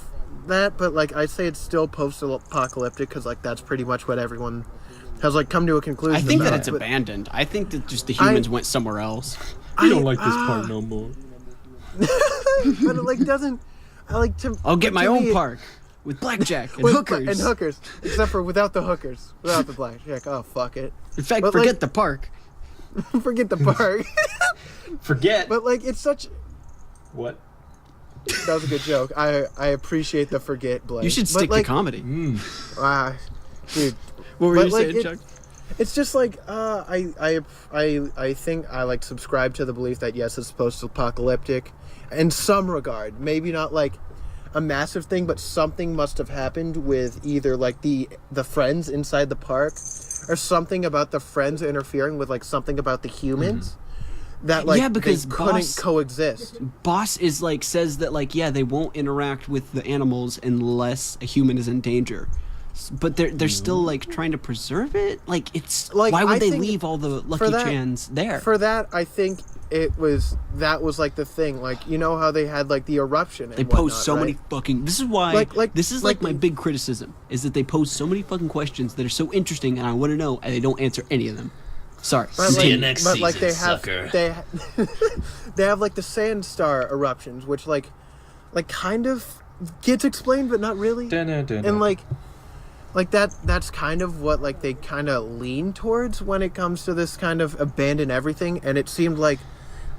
that, but like I'd say it's still post-apocalyptic because like that's pretty much what everyone has like come to a conclusion. I think that about. it's But abandoned. I think that just the humans went somewhere else. I don't like this part no more. but it like doesn't. I like to. I'll get but my to own me, park with blackjack and with- hookers. and hookers, except for without the hookers, without the black. You're like, oh fuck it, In fact, But, forget like- the park. forget the park. Forget But like it's such. what? That was a good joke. I appreciate the forget, Blake. You should But, stick like, to comedy. Dude. What were but, you like, saying, Chuck? It's just like I think I like subscribe to the belief that yes, it's post-apocalyptic, in some regard. Maybe not like a massive thing, but something must have happened with either like the friends inside the park, or something about the friends interfering with like something about the humans. That like Yeah, because they couldn't Boss- coexist. Boss is like says that like they won't interact with the animals unless a human is in danger. But they're still like trying to preserve it. Like it's Like, why would I they think leave all the for Lucky that- Chans there? For that, I think that was like the thing. Like you know how they had like the eruption. And They pose whatnot, so right? many fucking. This is why. This is like my big criticism is that they pose so many fucking questions that are so interesting, and I want to know, and they don't answer any of them. Sorry. But See like, you next but like season, they have sucker. they have like the sand star eruptions, which like kind of gets explained, but not really. And like that's kind of what like they kind of lean towards when it comes to this kind of abandon everything. And it seemed like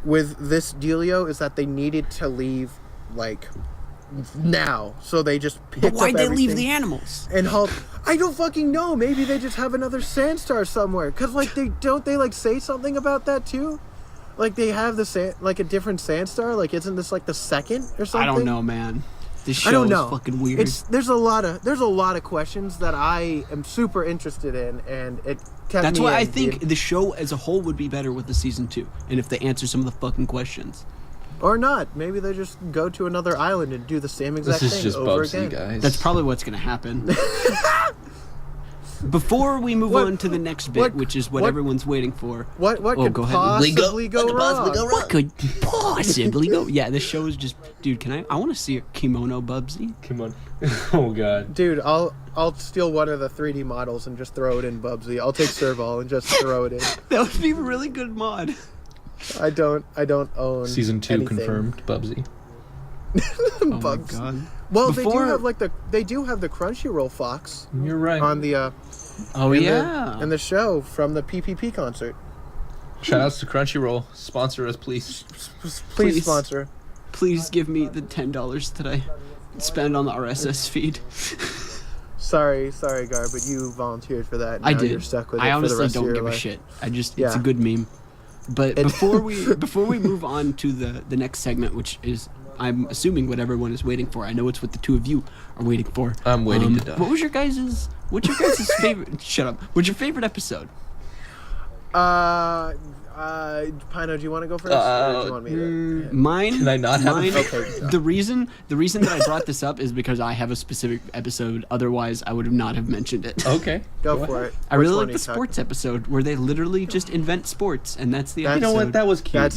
with this dealio is that they needed to leave like now. So they just picked But why'd up they leave everything. the animals? And Hulk, I don't fucking know. Maybe they just have another Sandstar somewhere. Cause like they like say something about that too. Like they have like a different Sandstar. Like isn't this like the second or something? I don't know, man. This show I don't know. is fucking weird. There's a lot of questions that I am super interested in, and it kept That's me why I in, think dude. the show as a whole would be better with the season 2, and if they answer some of the fucking questions. Or not. Maybe they just go to another island and do the same exact This is thing just over Bubsy, again. guys. That's probably what's going to happen. Before we move on to the next bit, which is what everyone's waiting for. What Oh, could go ahead. possibly go wrong? What could possibly go? Yeah, this show is just, dude. I want to see a kimono Bubsy. Come on. Oh god. Dude, I'll steal one of the 3D models and just throw it in Bubsy. I'll take Serval and just throw it in. That would be a really good mod. I don't own Season 2 anything. confirmed, Bubsy. Oh my Bubs. god. Well, Before- they do have the Crunchyroll Fox You're right. on the Oh yeah. in the show from the PPP concert. Shoutouts to Crunchyroll. Sponsor us, please. Please sponsor. Please give me the $10 that I spend on the RSS feed. Sorry, Garb, but you volunteered for that. And I now did. You're stuck with it I for the honestly rest of don't your give a life. shit. It's Yeah. a good meme. But It- before we move on to the next segment, which is I'm assuming what everyone is waiting for. I know it's what the two of you are waiting for. I'm waiting to die. What's your guys' favorite? Shut up. What's your favorite episode? Pino, do you want to go first? Or do you want me to? Mine. Can I not have mine, a- Okay. The reason that I brought this up is because I have a specific episode. Otherwise, I would have not have mentioned it. Okay. Go for it. I Which really one like are the you talking- sports episode where they literally just invent sports, and that's the That's- You know episode. what? That was cute.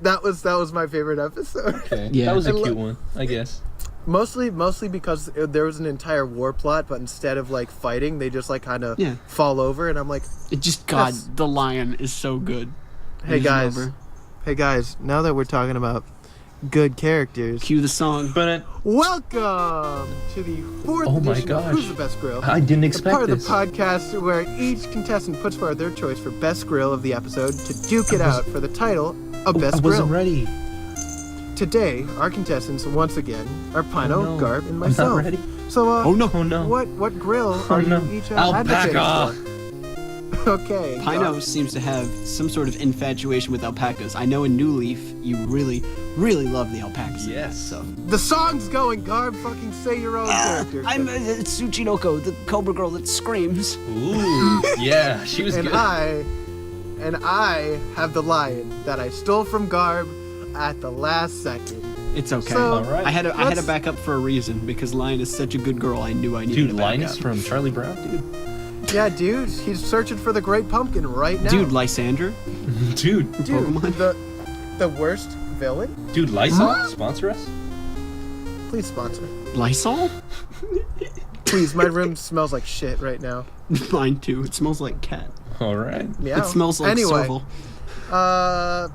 That was my favorite episode. Okay. Yeah. That was a I cute lo- one, I guess. Mostly because there was an entire war plot, but instead of like fighting, they just like kind of Yeah. fall over, and I'm like, It just God, That's- the lion is so good. hey He's guys, now that we're talking about good characters, Cue the song. But welcome to the fourth Oh my edition of gosh. Who's the Best Grill. I didn't The expect part of this. the podcast where each contestant puts forward their choice for best grill of the episode to duke it out for the title of best I grill. wasn't ready. Today, our contestants once again are Pino, no. Garb, and I'm myself. not ready. So, Oh no. Oh no. what grill Oh are no. you each Alpaca. advocating for? Okay. Pino seems to have some sort of infatuation with alpacas. I know in New Leaf you really, really love the alpacas. Yes. So The song's going, Garb. Fucking say your own character. it's Tsuchinoko, the Cobra girl that screams. Ooh. Yeah, she was and good. I have the lion that I stole from Garb at the last second. It's okay. So, All right. I had to let's- back up for a reason because Lion is such a good girl. I knew I needed Dude, to back Linus up. from Charlie Brown, dude. Yeah, dude, he's searching for the Great Pumpkin right now. Dude, Lysandra. Dude. Dude, Pokemon. the worst villain. Dude, Lysol, sponsor us. Please sponsor. Lysol? Please, my room smells like shit right now. Mine too. It smells like cat. All right. Meow. It smells like anyway. Serval.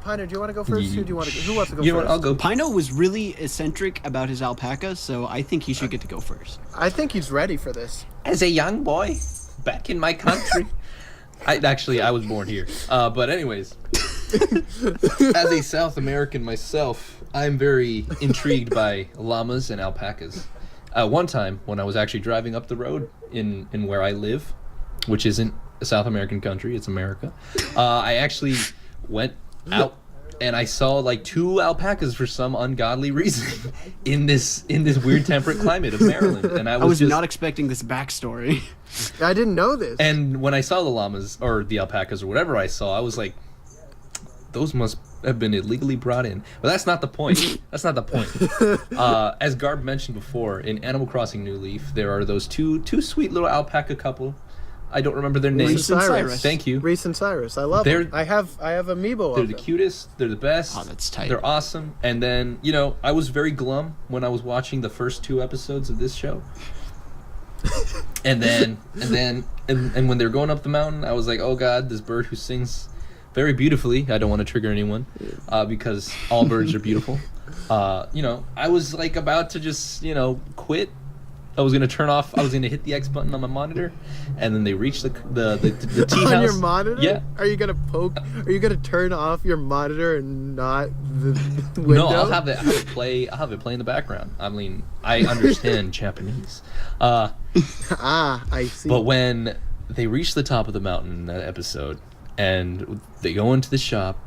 Pino, do you want to go first? Who wants to go You know first? what? I'll go. Pino was really eccentric about his alpaca, so I think he should get to go first. I think he's ready for this. As a young boy, back in my country. I was born here. But anyways, as a South American myself, I'm very intrigued by llamas and alpacas. One time, when I was actually driving up the road in where I live, which isn't a South American country, it's America, I actually went out and I saw like 2 alpacas for some ungodly reason in this weird temperate climate of Maryland, and I I was just not expecting this backstory. I didn't know this. And when I saw the llamas or the alpacas or whatever I saw, I was like, those must have been illegally brought in. But that's not the point. That's not the point. As Garb mentioned before, in Animal Crossing New Leaf, there are those two sweet little alpaca couple. I don't remember their names. Reese and Cyrus. Thank you. Reese and Cyrus. I love They're- them. I have amiibo They're of the them. cutest. They're the best. Oh, that's tight. They're awesome. And then, I was very glum when I was watching the first 2 episodes of this show. and when they were going up the mountain, I was like, oh god, this bird who sings very beautifully. I don't want to trigger anyone, because all birds are beautiful. I was like about to just, quit I was gonna turn off. I was gonna hit the X button on my monitor, and then they reached the tea house. On your monitor? Yeah. Are you gonna turn off your monitor and not the window? No, I'll have it play. I'll have it play in the background. I mean, I understand Japanese. I see. But when they reach the top of the mountain in that episode, and they go into the shop,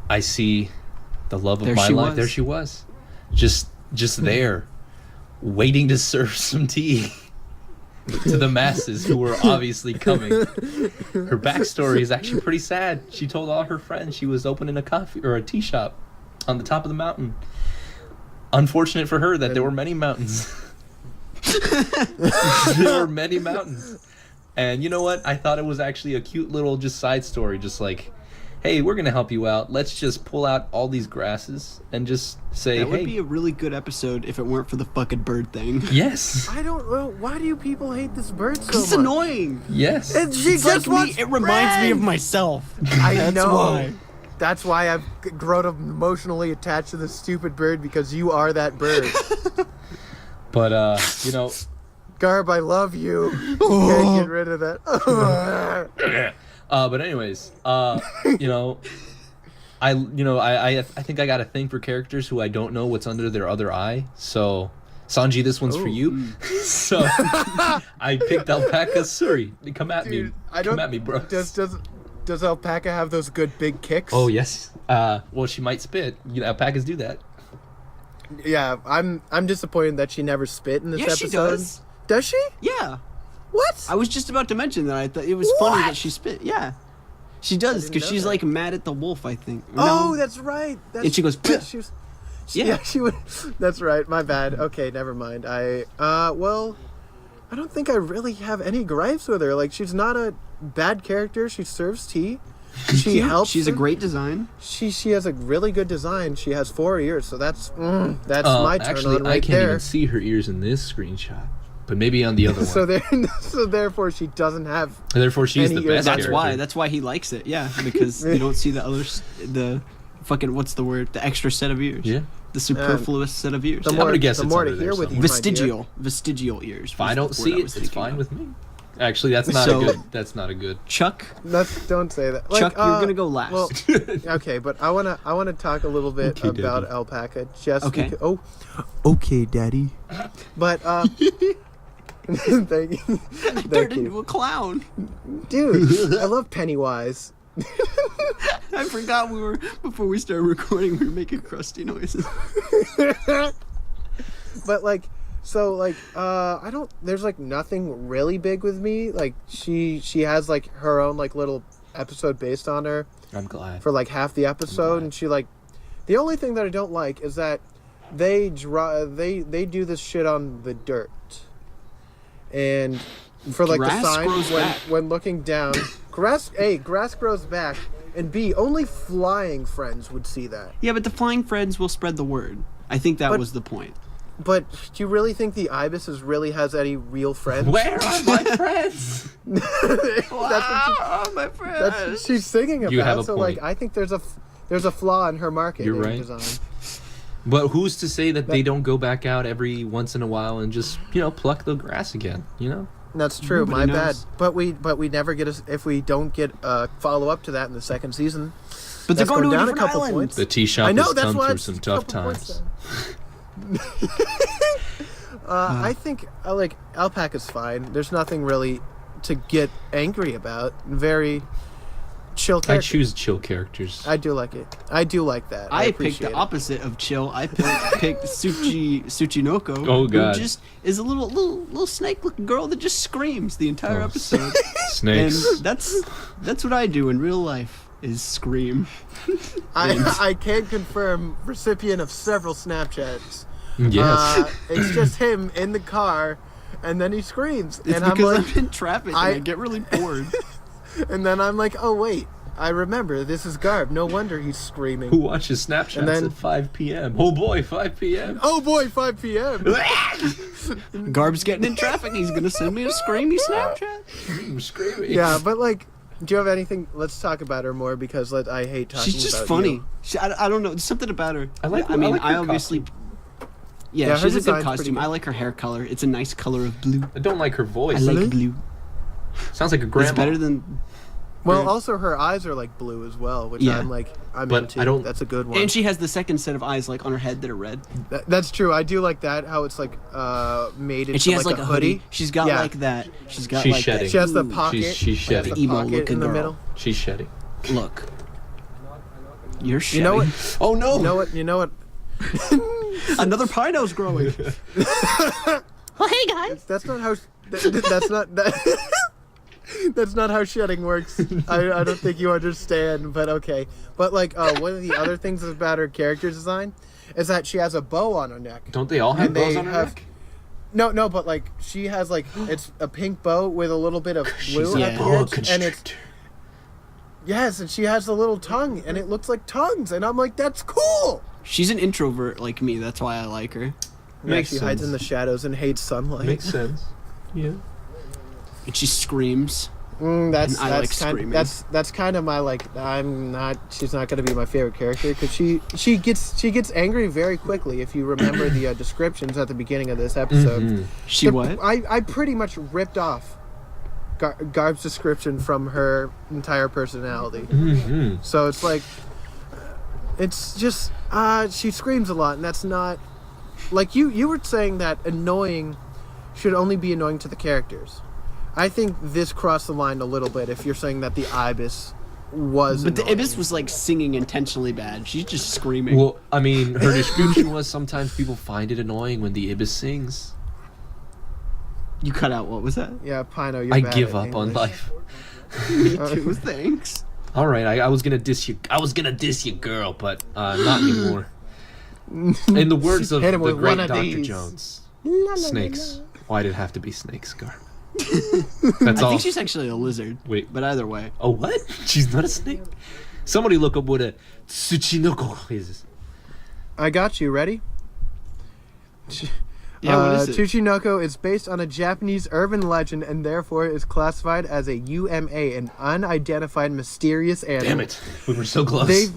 I see the love of my life. There she was, just there, waiting to serve some tea to the masses who were obviously coming. Her backstory is actually pretty sad. She told all her friends she was opening a coffee or a tea shop on the top of the mountain. Unfortunate for her that there were many mountains. There were many mountains. And you know what? I thought it was actually a cute little just side story, just like, hey, we're gonna help you out. Let's just pull out all these grasses and just say, that would be a really good episode if it weren't for the fucking bird thing. Yes. I don't know. Why do you people hate this bird so much? It's annoying. Yes. And she It's just like wants me. It reminds me of friends. myself. I That's know. why. That's why I've grown up emotionally attached to this stupid bird, because you are that bird. But you know, Garb, I love you. Can't get rid of that. but anyways, you know, I think I got a thing for characters who I don't know what's under their other eye. So, Sanji, this one's for you. So, I picked Alpaca Suri. Come at me. Come at me, bro. Does Alpaca have those good big kicks? Oh, yes. Well, she might spit. You know, alpacas do that. Yeah, I'm disappointed that she never spit in this episode. She does. Does she? Yeah. What? I was just about to mention that. I thought it was funny that she spit. Yeah. She does, because she's like mad at the wolf, I think. Oh, that's right. And she goes, she was, she would. That's right. My bad. Okay, never mind. Well, I don't think I really have any gripes with her. Like, she's not a bad character. She serves tea. She helps. She's a her. great design. She has a really good design. She has 4 ears, so that's my turn actually, on right I can't there. even see her ears in this screenshot, but maybe on the other one. So therefore, she doesn't have. And therefore, she's the any best ears. character. That's why he likes it. Yeah, because you don't see the fucking, what's the word? The extra set of ears. Yeah. The superfluous set of ears. The I'm more, gonna guess the it's more under to there hear with you, somewhere. Vestigial ears. If I don't see it, it's fine with me. Actually, that's not So- a good. That's not a good. Chuck, Don't say that. Chuck, you're gonna go last. Well, okay, but I wanna talk a little bit Okay, about Daddy. Alpaca. Just Okay. Okay, Daddy. But thank you, turned into a clown. dude. I love Pennywise. I forgot before we started recording, we were making crusty noises. But I don't. There's like nothing really big with me. Like she has like her own like little episode based on her I'm glad. for like half the episode, and she like. The only thing that I don't like is that they do this shit on the dirt, and for like Grass the sign grows back. when looking down, grass grows back, and B, only flying friends would see that. Yeah, but the flying friends will spread the word. I think that But- was the point. But do you really think the ibises really has any real friends? Where are my friends? That's my what she's singing about. You have a so point. like I think there's a flaw in her marketing You're right. design. But who's to say that they don't go back out every once in a while and just pluck the grass again? You know. That's true. Nobody My bad. knows. But we never get if we don't get a follow up to that in the second season. But they're that's going to a down different couple island. points. The tea shop I know has that's come why through it's some a tough couple points times. I think like Alpaca's fine. There's nothing really to get angry about. Very chill I character. choose chill characters. I do like it. I do like that. I picked appreciate the it. opposite of chill. I picked Tsuchinoko. Oh, God. Who just is a little snake-looking girl that just screams the entire Oh, episode. Snakes. And that's what I do in real life, is scream. I can confirm recipient of several Snapchats. Yes. It's just him in the car, and then he screams, It's and I'm because like, I'm in traffic and I get really bored. and then I'm like, oh wait, I remember this is Garb. No wonder he's screaming. Who watches Snapchats And then- at 5 p.m.? Oh boy, 5 p.m. Oh boy, 5 p.m. Garb's getting in traffic. He's gonna send me a screamy Snapchat. I'm screaming. Yeah, but like, do you have anything? Let's talk about her more because I hate talking. She's just about funny. you. I don't know. There's something about her. I like I mean, her I obviously. Yeah, Yeah, she her has a good design's pretty costume. good. I like her hair color. It's a nice color of blue. I don't like her voice. I like Really? blue. Sounds like a It's grandma. better than. Well, also her eyes are like blue as well, which Yeah. I'm But into. I don't- That's a good one. And she has the second set of eyes like on her head that are red. That's true. I do like that. How it's like made into And she has like like a hoodie. She's got Yeah. like that. She's got She's like shedding. that. She has the Ooh, pocket. she's she has shedding. the Emo pocket looking in the girl. middle. She's shedding. Look. You're shedding. You know what? Oh no! You know what? You know what? Another Pino's growing. Well, hey guys. That's not how. That's not. That's not how shedding works. I don't think you understand, but okay. But like, one of the other things about her character design is that she has a bow on her neck. Don't they all have And they bows on her have- neck? No, but like she has like it's a pink bow with a little bit of blue She's at a the boa edge, and it's yes, and she has a little tongue, and it looks like tongues, and I'm like, that's cool. She's an introvert like me. That's why I like her. Yeah, Makes she hides sense. in the shadows and hates sunlight. Makes sense. Yeah. And she screams. That's And I like screaming. that's kind of my like. She's not gonna be my favorite character because she gets angry very quickly. If you remember the descriptions at the beginning of this episode, Mhm. She what? I pretty much ripped off Garb's description from her entire personality. Mm-hmm. So it's like, it's just she screams a lot, and that's not like you were saying that annoying should only be annoying to the characters. I think this crossed the line a little bit if you're saying that the ibis was But the annoying. ibis was like singing intentionally bad. She's just screaming. Well, I mean, her description was sometimes people find it annoying when the ibis sings. You cut out. What was that? Yeah, Pino, you're I bad give at up on English. life. Me too. Thanks. All right, I was gonna diss you. I was gonna diss you, girl, but not anymore. In the words of Hit him the with great one of Dr. these. Jones, La, la, la, snakes. la. Why'd it have to be snakes, Garb? That's I all. think she's actually a lizard. Wait. But either way. Oh, what? She's not a snake? Somebody look up what a tsuchinoko is. I got you. Ready? Yeah, what is it? Tsuchinoko is based on a Japanese urban legend and therefore is classified as a UMA, an unidentified mysterious animal. Damn it. We were so close. They've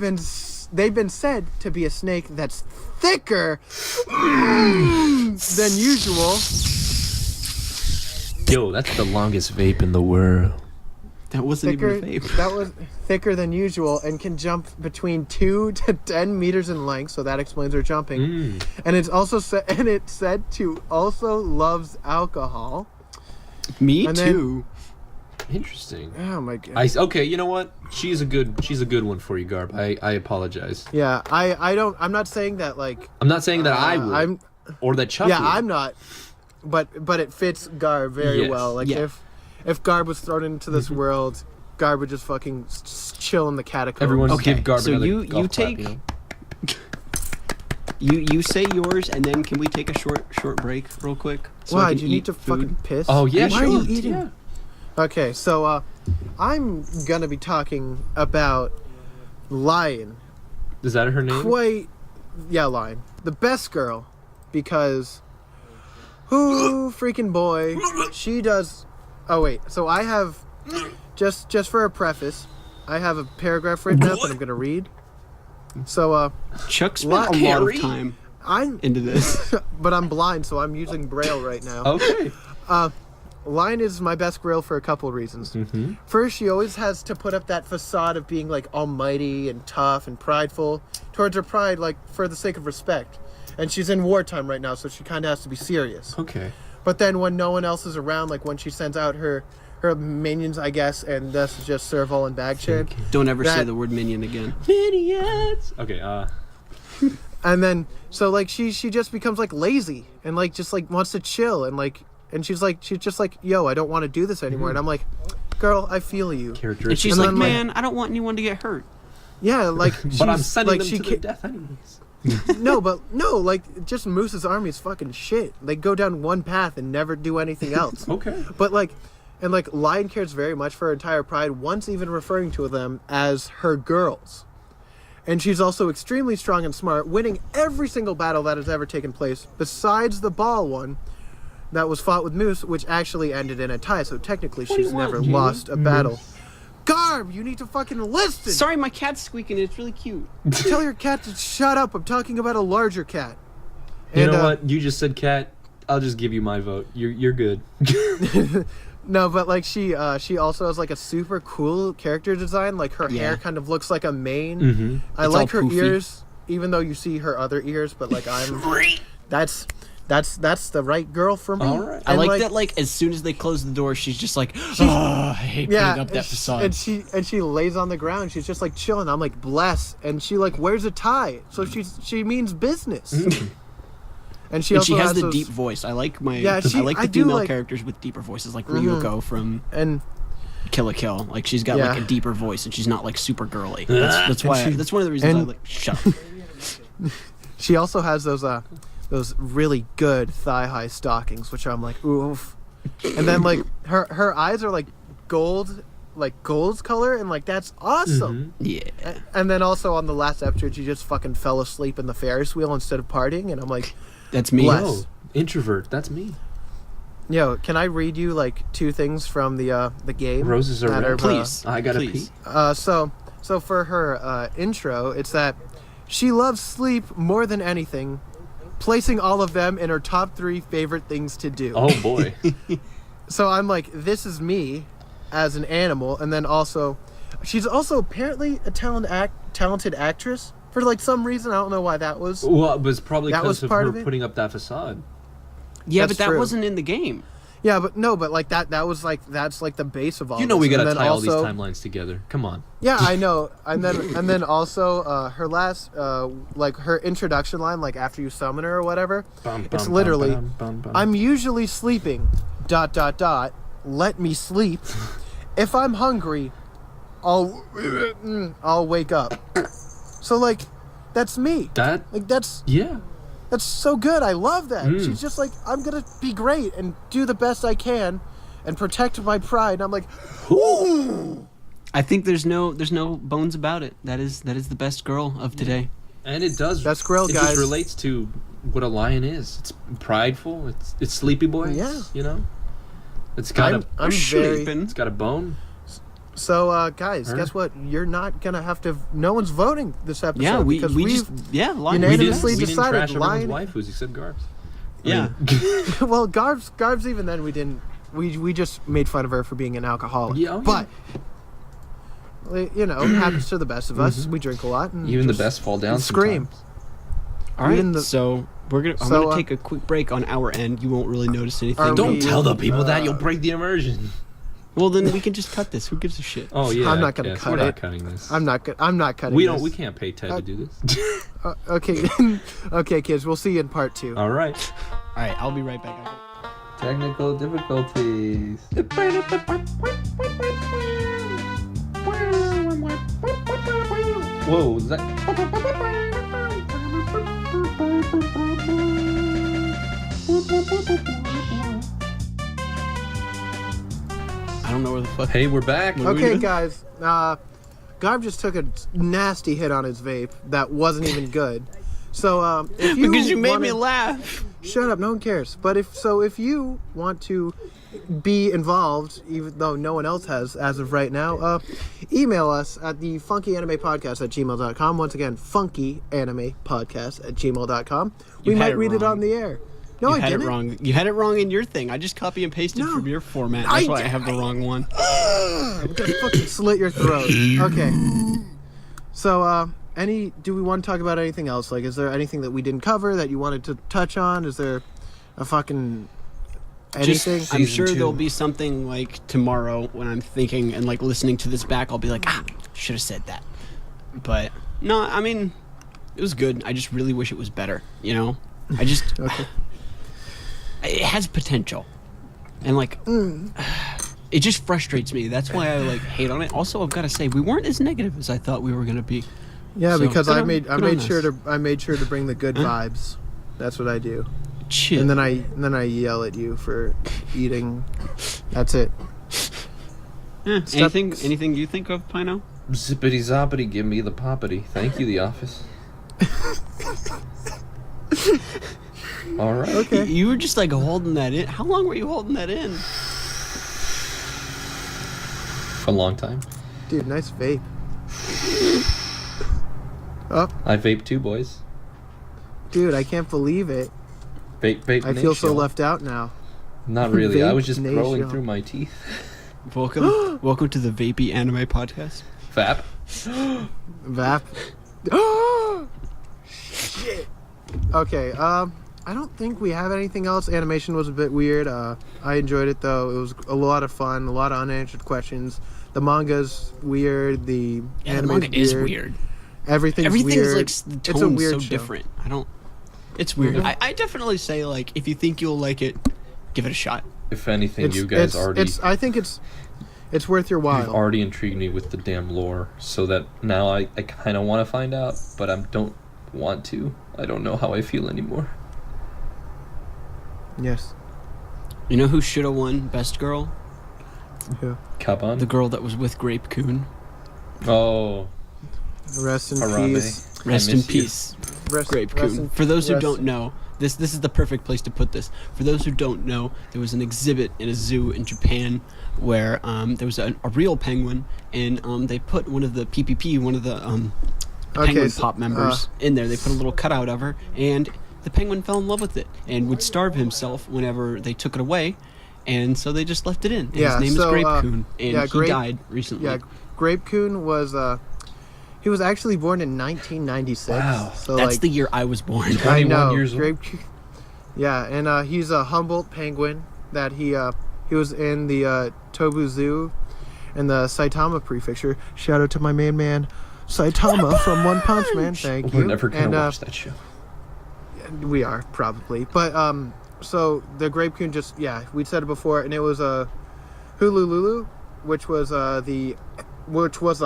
been said to be a snake that's thicker than usual. Yo, that's the longest vape in the world. That wasn't Thicker, even a vape. that was thicker than usual and can jump between 2 to 10 meters in length, so that explains her jumping. And it's also it's said to also loves alcohol. Me And then- too. Interesting. Oh my god. Okay, you know what? She's a good one for you, Garb. I apologize. Yeah, I'm not saying that like I'm not saying that I would I'm or that Chuck yeah, would. I'm not. But it fits Garb very Yes. well. Like Yeah. if Garb was thrown into this Mm-hmm. world, Garb would just fucking chill in the catacombs. Everyone Okay, give Garb so another you golf clap, take- you know? You say yours, and then can we take a short break real quick? So I Why? can Do you need eat to food? fucking piss? Oh yeah, Why sure. are you eating? Yeah. Okay, so I'm gonna be talking about Lion. Is that her name? Lion. The best girl, because who freaking boy, she does. Oh wait, so I have just for a preface, I have a paragraph written up and I'm gonna read. So Chuck spent a lot Harry? of time I'm, into this. but I'm blind, so I'm using Braille right now. Okay. Lion is my best girl for a couple of reasons. Mm-hmm. First, she always has to put up that facade of being like almighty and tough and prideful towards her pride, like for the sake of respect. And she's in wartime right now, so she kind of has to be serious. Okay. But then when no one else is around, like when she sends out her minions, I guess, and that's just Serval and Bagshad. Don't ever say That- the word minion again. Minions. Okay. And then so like she just becomes like lazy and like just like wants to chill and she's just like, yo, I don't want to do this anymore. And I'm like, girl, I feel you. And Characteristic. she's And like, then, like- man, I don't want anyone to get hurt. Yeah, like but I'm she's- sending like, them to ca- their death anyways. No, like just Moose's army is fucking shit. They go down one path and never do anything else. Okay. But like Lion cares very much for her entire pride, once even referring to them as her girls. And she's also extremely strong and smart, winning every single battle that has ever taken place, besides the ball one that was fought with Moose, which actually ended in a tie. So technically, do you she's never want, Gina? lost a battle. Garb, you need to fucking listen. Sorry, my cat's squeaking. It's really cute. Tell your cat to shut up. I'm talking about a larger cat. You And, know what? You just said cat. I'll just give you my vote. You're good. No, but like she also has like a super cool character design. Like her hair kind of looks like a mane. Mm-hmm. I It's like all her poofy. ears, even though you see her other ears. But like that's the right girl for me. All right. I And, like that. Like as soon as they close the door, she's just like, I hate Yeah, putting up that facade. and she lays on the ground. She's just like chilling. I'm like bless, and she like wears a tie, so she means business. And she and also she has the those, deep voice. I like my. Yeah, I like I the do female like- characters with deeper voices, like Ryuko from and Kill la Kill. Like she's got like Yeah. a deeper voice, and she's not like super girly. That's why. That's one of the reasons I and- like. Shut up. she also has those really good thigh high stockings, which I'm like oof. And then like her eyes are like gold color, and like that's awesome. Yeah. And then also on the last episode, she just fucking fell asleep in the Ferris wheel instead of partying, and I'm like, That's me. Bless. Oh, introvert. That's me. yo, can I read you like two things from the game? Roses are that red. Please. I gotta Please. pee. So for her intro, it's that she loves sleep more than anything, placing all of them in her top 3 favorite things to do. Oh boy. So I'm like, this is me as an animal, and then also, she's also apparently a talented actress for like some reason. I don't know why that was. Well, it was probably That was because of part her of it? putting up that facade. Yeah, That's but that true. wasn't in the game. Yeah, but like that was like that's like the base of all. You know this. we gotta And then tie all these also- timelines together. Come on. Yeah, I know. And then also her last like her introduction line, like after you summon her or whatever, it's literally I'm usually sleeping ... let me sleep. If I'm hungry, I'll wake up. So like that's me. That. Like that's Yeah. so good. I love that. Mm. She's just like, I'm gonna be great and do the best I can and protect my pride. And I'm like, ooh. I think there's no bones about it. That is the best girl of today. And it does. That's Grill, it guys. just relates to what a lion is. It's prideful. It's sleepy boy. Yeah. You know. It's got I'm very. Sleeping. It's got a bone. So, guys, Her? guess what? You're not gonna have to. No one's voting this episode. Yeah, we because just unanimously We didn't decided trash everyone's lion- waifus except Garb's. Yeah. well, Garb's even then we didn't. We just made fun of her for being an alcoholic. Yeah, oh, but you know, it happens to the best of us. We drink a lot. And Even the just best fall down. scream. sometimes. All right. Even the- So I'm So, gonna take a quick break on our end. You won't really notice anything. Are Don't we- tell the people that you'll break the immersion. Well, then we can just cut this. Who gives a shit? Oh yeah. I'm not gonna yes, cut we're not it. cutting this. I'm not cutting. We this. don't. We can't pay Ted to do this. Okay, okay, kids. We'll see you in part 2. All right. All right, I'll be right back. Technical difficulties. Whoa, was that? I don't know where the fuck. Hey, we're back. What are we Okay, doing? guys. Garb just took a nasty hit on his vape that wasn't even good. So, if you Because you made me wanna- laugh. Shut up, no one cares. But if you want to be involved, even though no one else has as of right now, email us at the funkyanimePodcast@gmail.com. Once again, funkyanimePodcast@gmail.com. We You had might it read it wrong. on the air. No, You I had didn't. it wrong. You had it wrong in your thing. I just copy and pasted No. from your format. That's why I have the wrong one. I'm gonna fucking slit your throat. Okay. So, do we want to talk about anything else? Like, is there anything that we didn't cover that you wanted to touch on? Is there a fucking anything? I'm Season sure 2. there'll be something like tomorrow when I'm thinking and like listening to this back. I'll be like, should have said that. But no, I mean, it was good. I just really wish it was better. You know, I just Okay. it has potential, and like it just frustrates me. That's why I like hate on it. Also, I've got to say we weren't as negative as I thought we were gonna be. Yeah, So, because good I on- made good on sure us. to bring the good vibes. That's what I do. Chill. And then I yell at you for eating. That's it. Anything you think of, Pino? Zippity zoppity, give me the poppity. Thank you, the office. All right. Okay. You were just like holding that in. How long were you holding that in? A long time. Dude, nice vape. Oh, I vape too, boys. dude, I can't believe it. I feel so left out now. Not really. I was Vape just nation. rolling through my teeth. Welcome to the Vapey Anime Podcast. Vap. Vap. Shit. Okay. I don't think we have anything else. Animation was a bit weird. I enjoyed it though. It was a lot of fun. A lot of unanswered questions. The manga's weird. The The manga is weird. Everything's Everything's weird. like the It's a tone's weird so show. different. It's weird. Mhm. I definitely say like if you think you'll like it, give it a shot. If anything, you guys already... I think it's worth your while. You've already intrigued me with the damn lore, so that now I kind of want to find out, but I don't want to. I don't know how I feel anymore. Yes. You know who should have won Best Girl? Yeah. Kaban? The girl that was with Grape-kun. Oh. Rest in Harambe. peace. Rest in miss you. peace, Rest Grape-kun. in- For those who rest- don't know, this is the perfect place to put this. For those who don't know, there was an exhibit in a zoo in Japan where there was a real penguin, and they put one of the penguin pop members in there. They put a little cutout of her, and the penguin fell in love with it and would starve himself whenever they took it away, and so they just left it in. And Yeah, his name so, is Grape-kun, and yeah, he died recently. Yeah, Grape-kun was he was actually born in 1996. Wow. So That's like the year I was born. I 21 know. years old. Grape-kun. Yeah, and he's a Humboldt penguin that he was in the Tobu Zoo in the Saitama Prefecture. Shout out to my main man Saitama from One Punch Man. Thank you. We're never going to watch that show. We are probably, but so the Grape-kun just we'd said it before, and it was a Hulululu, which was the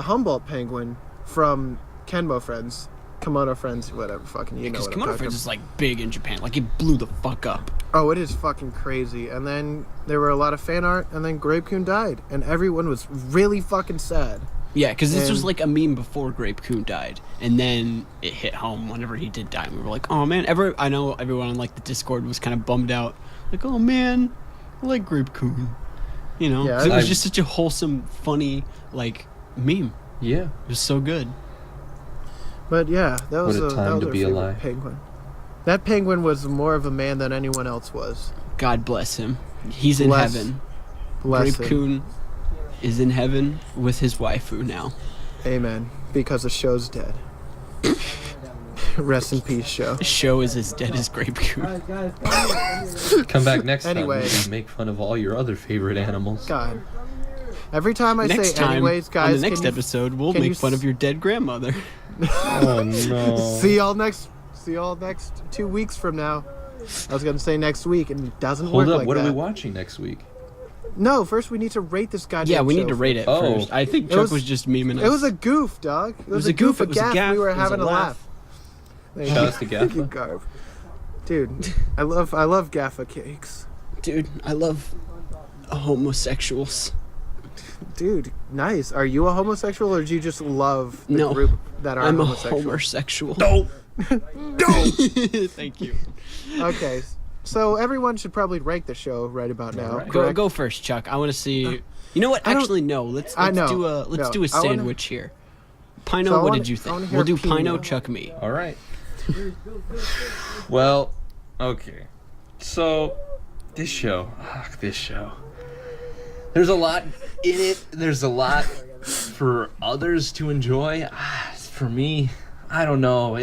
Humboldt penguin from Kemono Friends, whatever, fucking you know Because what I'm Kemono talking Friends about. is like big in Japan. Like it blew the fuck up. Oh, it is fucking crazy. And then there were a lot of fan art, and then Grape-kun died, and everyone was really fucking sad. Yeah, because this was And- like a meme before Grape-kun died, and then it hit home whenever he did die. And we were like, oh man, I know everyone on like the Discord was kind of bummed out. Like, oh man, I like Grape-kun. You know, Yeah, 'cause it was I- just such a wholesome, funny like meme. Yeah. It was so good. But yeah, that was What a time that was to our be favorite alive. penguin. That penguin was more of a man than anyone else was. God bless him. He's in Bless- heaven. Bless him. Grape-kun is in heaven with his waifu now. Amen. Because the show's dead. Rest in peace, show. The show is as dead as Grape-kun. Come back next Anyway. time. We can make fun of all your other favorite animals. God. Every time I Next say time, anyways, guys, on the next can you- episode, we'll can you make fun of your dead grandmother. Oh no. See y'all next 2 weeks from now. I was gonna say next week, and it doesn't Hold work up, like what that. are we watching next week? No, first we need to rate this goddamn Yeah, we show need to rate it Oh. first. I think It Chuck was- was just memeing us. It was a goof, dog. It was a goof, it was a gaff. gaff, We were it was having a a laugh. laugh. Thank Shout you. out to Thank you, Gaffa. Garb. Dude, I love Gaffa cakes. Dude, I love homosexuals. Dude, nice. Are you a homosexual, or do you just love the No, group that are I'm a homosexual? homosexual. No. Thank you. Okay, so everyone should probably rank the show right about now. Alright. correct? Go first, Chuck. I want to see. You know what? I don't- Actually, no. Let's I know. do a No, do a I wanna- sandwich here. Pino, So I what wanna- did you I wanna think? hear We'll do Pino. Pino, Chuck, me. All right. Well, okay. So, this show. There's a lot in it. There's a lot for others to enjoy. For me, I don't know.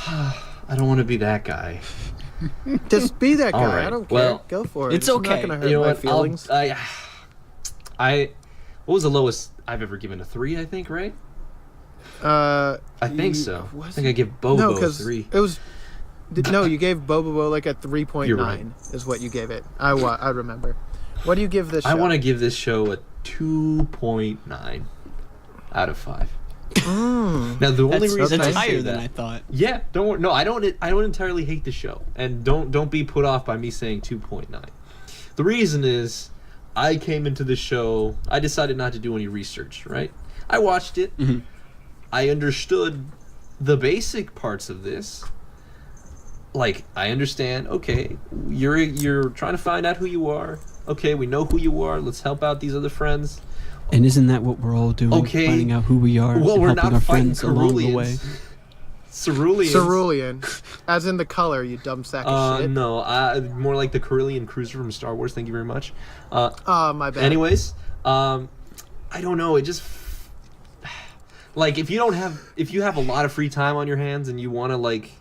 I don't want to be that guy. Just be that guy. All right. I don't care. Well, Go for it. it's not okay. gonna hurt You know my what? feelings. I what was the lowest I've ever given? A 3, I think, right? I think so. I think I give Bobo no, because 3. it was. No, you gave Bobo like a 3.9 You're right. is what you gave it. I remember. What do you give this show? I want to give this show a 2.9 out of 5. Now the only reason I That's say higher than that, I thought. yeah, don't worry. No, I don't entirely hate the show, and don't be put off by me saying 2.9. The reason is, I came into the show. I decided not to do any research. Right? I watched it. Mm-hmm. I understood the basic parts of this. Like, I understand. Okay, you're trying to find out who you are. Okay, we know who you are. Let's help out these other friends. And isn't that what we're all doing? Okay. Finding out who we are Well, and we're helping not our fighting friends along the way. Carulians. Cerulean. Cerulean. As in the color, you dumb sack of shit. No, more like the Carillion Cruiser from Star Wars. Thank you very much. My bad. Anyways, I don't know. It just like if you have a lot of free time on your hands and you want to like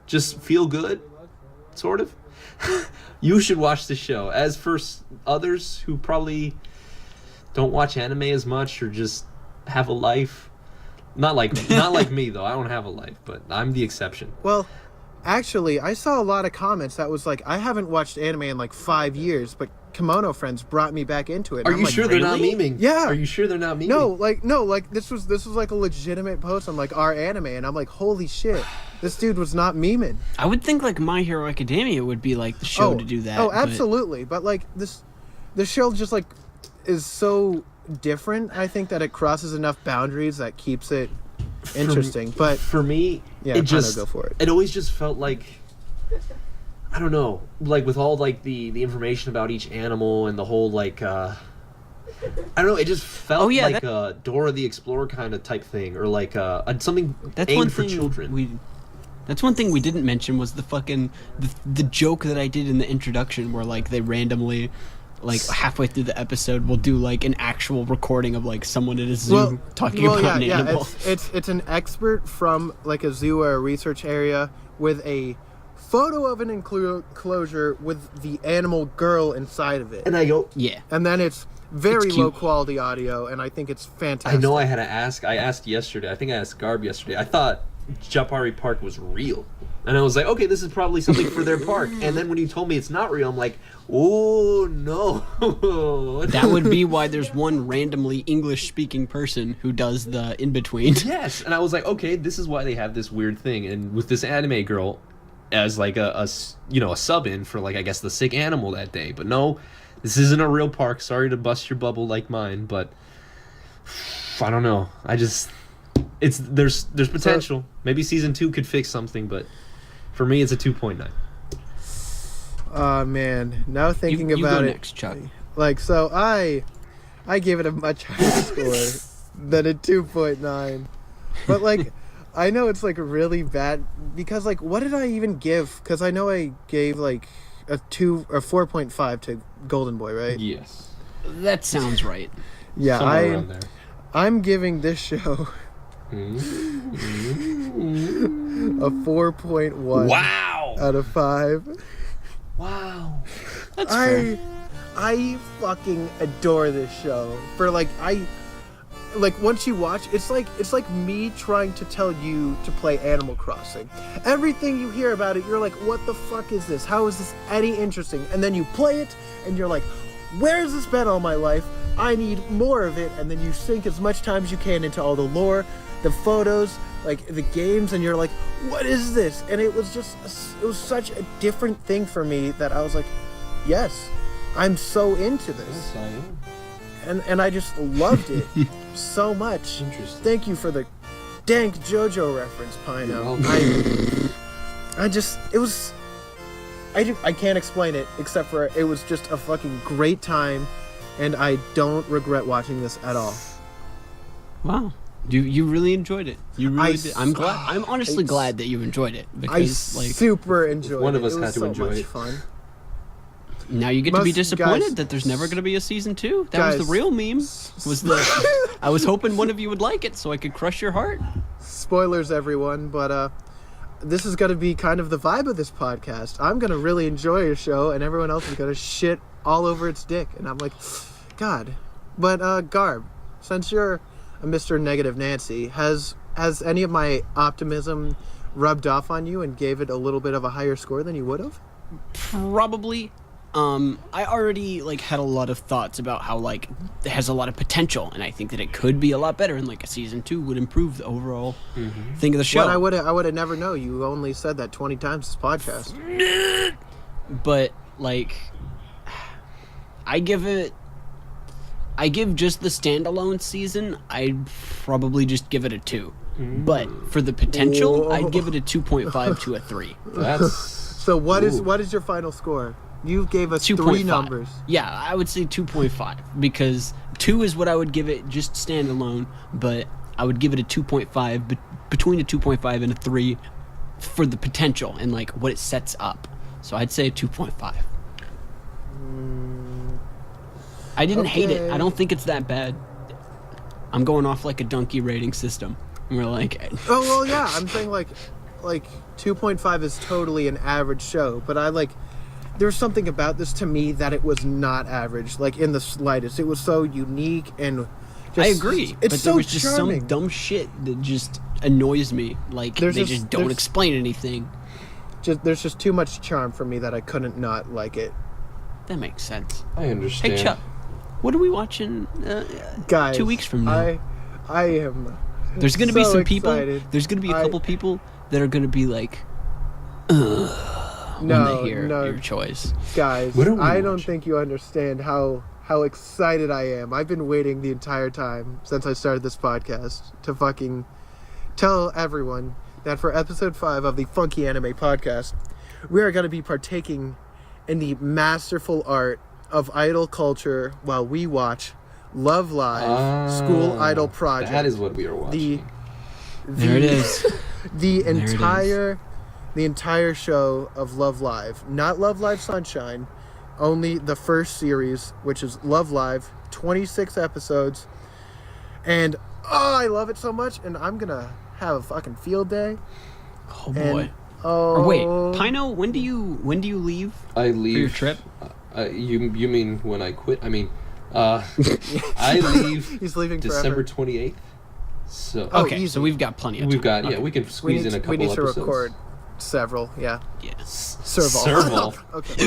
just feel good, sort of, you should watch the show. As for others who probably don't watch anime as much or just have a life, not like me though. I don't have a life, but I'm the exception. Well, actually, I saw a lot of comments that was like, I haven't watched anime in like 5 years, but Kemono friends brought me back into it. Are I'm you like, sure they're not really? memeing? Yeah. Are you sure they're not memeing? No, this was like a legitimate post on like our anime, and I'm like, holy shit, this dude was not memeing. I would think like My Hero Academia would be like the show to do that. Oh, absolutely. But like the show just like is so different. I think that it crosses enough boundaries that keeps it interesting. But for me, yeah, it just go for it. It always just felt like, I don't know, like with all like the information about each animal and the whole like I don't know, it just felt like a Dora the Explorer kind of type thing, or like something aimed for children. That's one thing we didn't mention was the fucking the joke that I did in the introduction, where like they randomly, like halfway through the episode, will do like an actual recording of like someone at a zoo talking about an animal. It's an expert from like a zoo or a research area with a photo of an enclosure with the animal girl inside of it. And I go, yeah. And then it's very low quality audio, and I think it's fantastic. I know I had to ask. I asked yesterday. I think I asked Garb yesterday. I thought Japari Park was real. And I was like, okay, this is probably something for their park. And then when you told me it's not real, I'm like, oh, no. That would be why there's one randomly English-speaking person who does the in-between. Yes. And I was like, okay, this is why they have this weird thing. And with this anime girl as like a sub-in for like, I guess, the sick animal that day. But no, this isn't a real park. Sorry to bust your bubble like mine, but I don't know. There's potential. Maybe season 2 could fix something, but for me, it's a 2.9. Man, now thinking you about go it, next, Chuck. Like, so I gave it a much higher score than a 2.9, but like, I know it's like really bad because like, what did I even give? Because I know I gave like a 4.5 to Golden Boy, right? Yes. That sounds right. Yeah, somewhere around there. I'm giving this show a 4.1. Wow. Out of 5. Wow. That's fair. I fucking adore this show. For like once you watch, it's like me trying to tell you to play Animal Crossing. Everything you hear about it, you're like, what the fuck is this? How is this any interesting? And then you play it and you're like, where has this been all my life? I need more of it. And then you sink as much time as you can into all the lore, the photos, like the games, and you're like, what is this? And it was such a different thing for me that I was like, yes, I'm so into this. Yes, I am. And I just loved it so much. Interesting. Thank you for the dank JoJo reference, Pino. I can't explain it except for it was just a fucking great time, and I don't regret watching this at all. Wow. You really enjoyed it. You really did. I'm glad. I'm honestly glad that you enjoyed it because I super enjoyed it. One of us it was had to so enjoy much it. Fun. Now you get to be disappointed that there's never going to be a season 2. That was the real meme. I was hoping one of you would like it so I could crush your heart. Spoilers, everyone, but this is going to be kind of the vibe of this podcast. I'm going to really enjoy your show, and everyone else is going to shit all over its dick. And I'm like, God. But Garb, since you're a Mr. Negative Nancy, has any of my optimism rubbed off on you and gave it a little bit of a higher score than you would have? Probably. I already had a lot of thoughts about how it has a lot of potential, and I think that it could be a lot better, and a season 2 would improve the overall thing of the show. But I would have never known. You only said that 20 times this podcast. But I give just the standalone season, I'd probably just give it a 2. But for the potential, I'd give it a 2.5 to a 3. That's so. What is your final score? You gave us 3 numbers. Yeah, I would say 2.5 because 2 is what I would give it just standalone, but I would give it a 2.5, between a 2.5 and a 3 for the potential and like what it sets up. So I'd say a 2.5. I didn't hate it. I don't think it's that bad. I'm going off like a donkey rating system. And we're like, oh well, yeah. I'm saying like 2.5 is totally an average show, but there's something about this to me that it was not average, like in the slightest. It was so unique and. I agree, it's but so there was just charming. some dumb shit that just annoys me. Like they just don't explain anything. There's just too much charm for me that I couldn't not like it. That makes sense. I understand. Hey Chuck, what are we watching? Guys, 2 weeks from now. I am. There's gonna be so some excited. people. There's gonna be a couple people that are gonna be like, when they hear your choice. Guys, I don't think you understand how excited I am. I've been waiting the entire time since I started this podcast to fucking tell everyone that for episode 5 of the Funky Anime Podcast, we are going to be partaking in the masterful art of idol culture while we watch Love Live School Idol Project. That is what we are watching. There it is. The entire show of Love Live. Not Love Live Sunshine. Only the first series, which is Love Live, 26 episodes. And, I love it so much, and I'm going to have a fucking field day. Oh, boy. And, or wait, Pino, when do you leave? I leave. For your trip? You mean when I quit? I mean, I leave He's leaving December forever. 28th. So Okay, so we've got plenty of time. We can squeeze in a couple episodes. We need to record several, yeah. Yes. Several. Okay.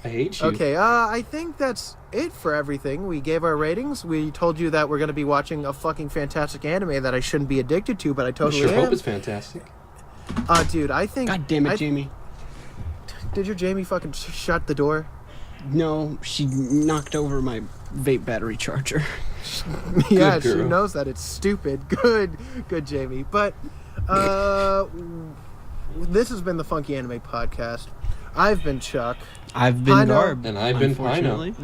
I hate you. Okay, I think that's it for everything. We gave our ratings. We told you that we're going to be watching a fucking fantastic anime that I shouldn't be addicted to, but I totally I sure am. hope it's fantastic. Dude, I think... God damn it, Jamie. Did your Jamie fucking shut the door? No, she knocked over my vape battery charger. Yeah, Good she girl. knows that it's stupid. Good, Jamie. But, this has been the Funky Anime Podcast. I've been Chuck. I've been Pino. Garb. And I've been Pino. unfortunately.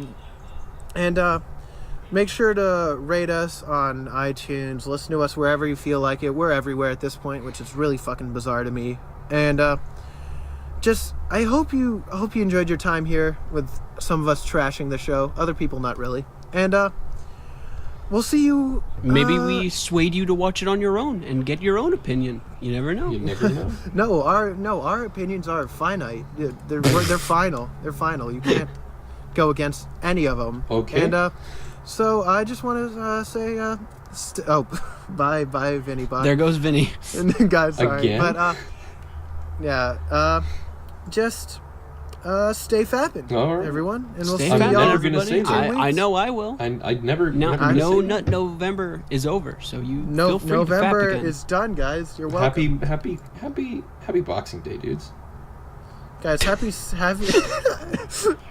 And, make sure to rate us on iTunes. Listen to us wherever you feel like it. We're everywhere at this point, which is really fucking bizarre to me. And, I hope you enjoyed your time here with some of us trashing the show. Other people, not really. And, we'll see you. Maybe we swayed you to watch it on your own and get your own opinion. You never know. You never know. No, our opinions are finite. They're final. They're final. You can't go against any of them. Okay. And so I just want to say bye, Vinny. Bye. There goes Vinny. And guys, sorry, Again? but just stay fapping, All right. everyone, and we'll Stay see I'm fapping, y'all. never gonna say that. I know I will. I'd never. No, never gonna say no, that. November is over, so you No, feel free November to fap again. is done, guys. You're welcome. Happy Boxing Day, dudes. Guys, happy.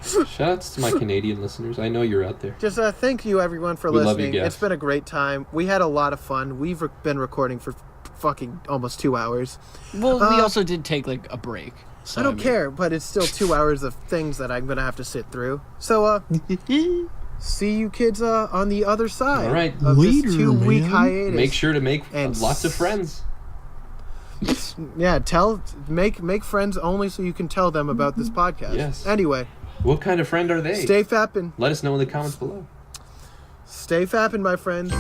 Shoutouts to my Canadian listeners. I know you're out there. Just thank you, everyone, for We love listening. you, Gaff. It's been a great time. We had a lot of fun. We've been recording for fucking almost 2 hours. Well, we also did take like a break. So, I don't care, but it's still 2 hours of things that I'm gonna have to sit through. So, see you kids on the other side All right. of Later, this 2-week man. hiatus. Make sure to make And lots of friends. Yeah, make friends only so you can tell them about this podcast. Yes. Anyway, What kind of friend are they? stay fapping. Let us know in the comments below. Stay fapping, my friends.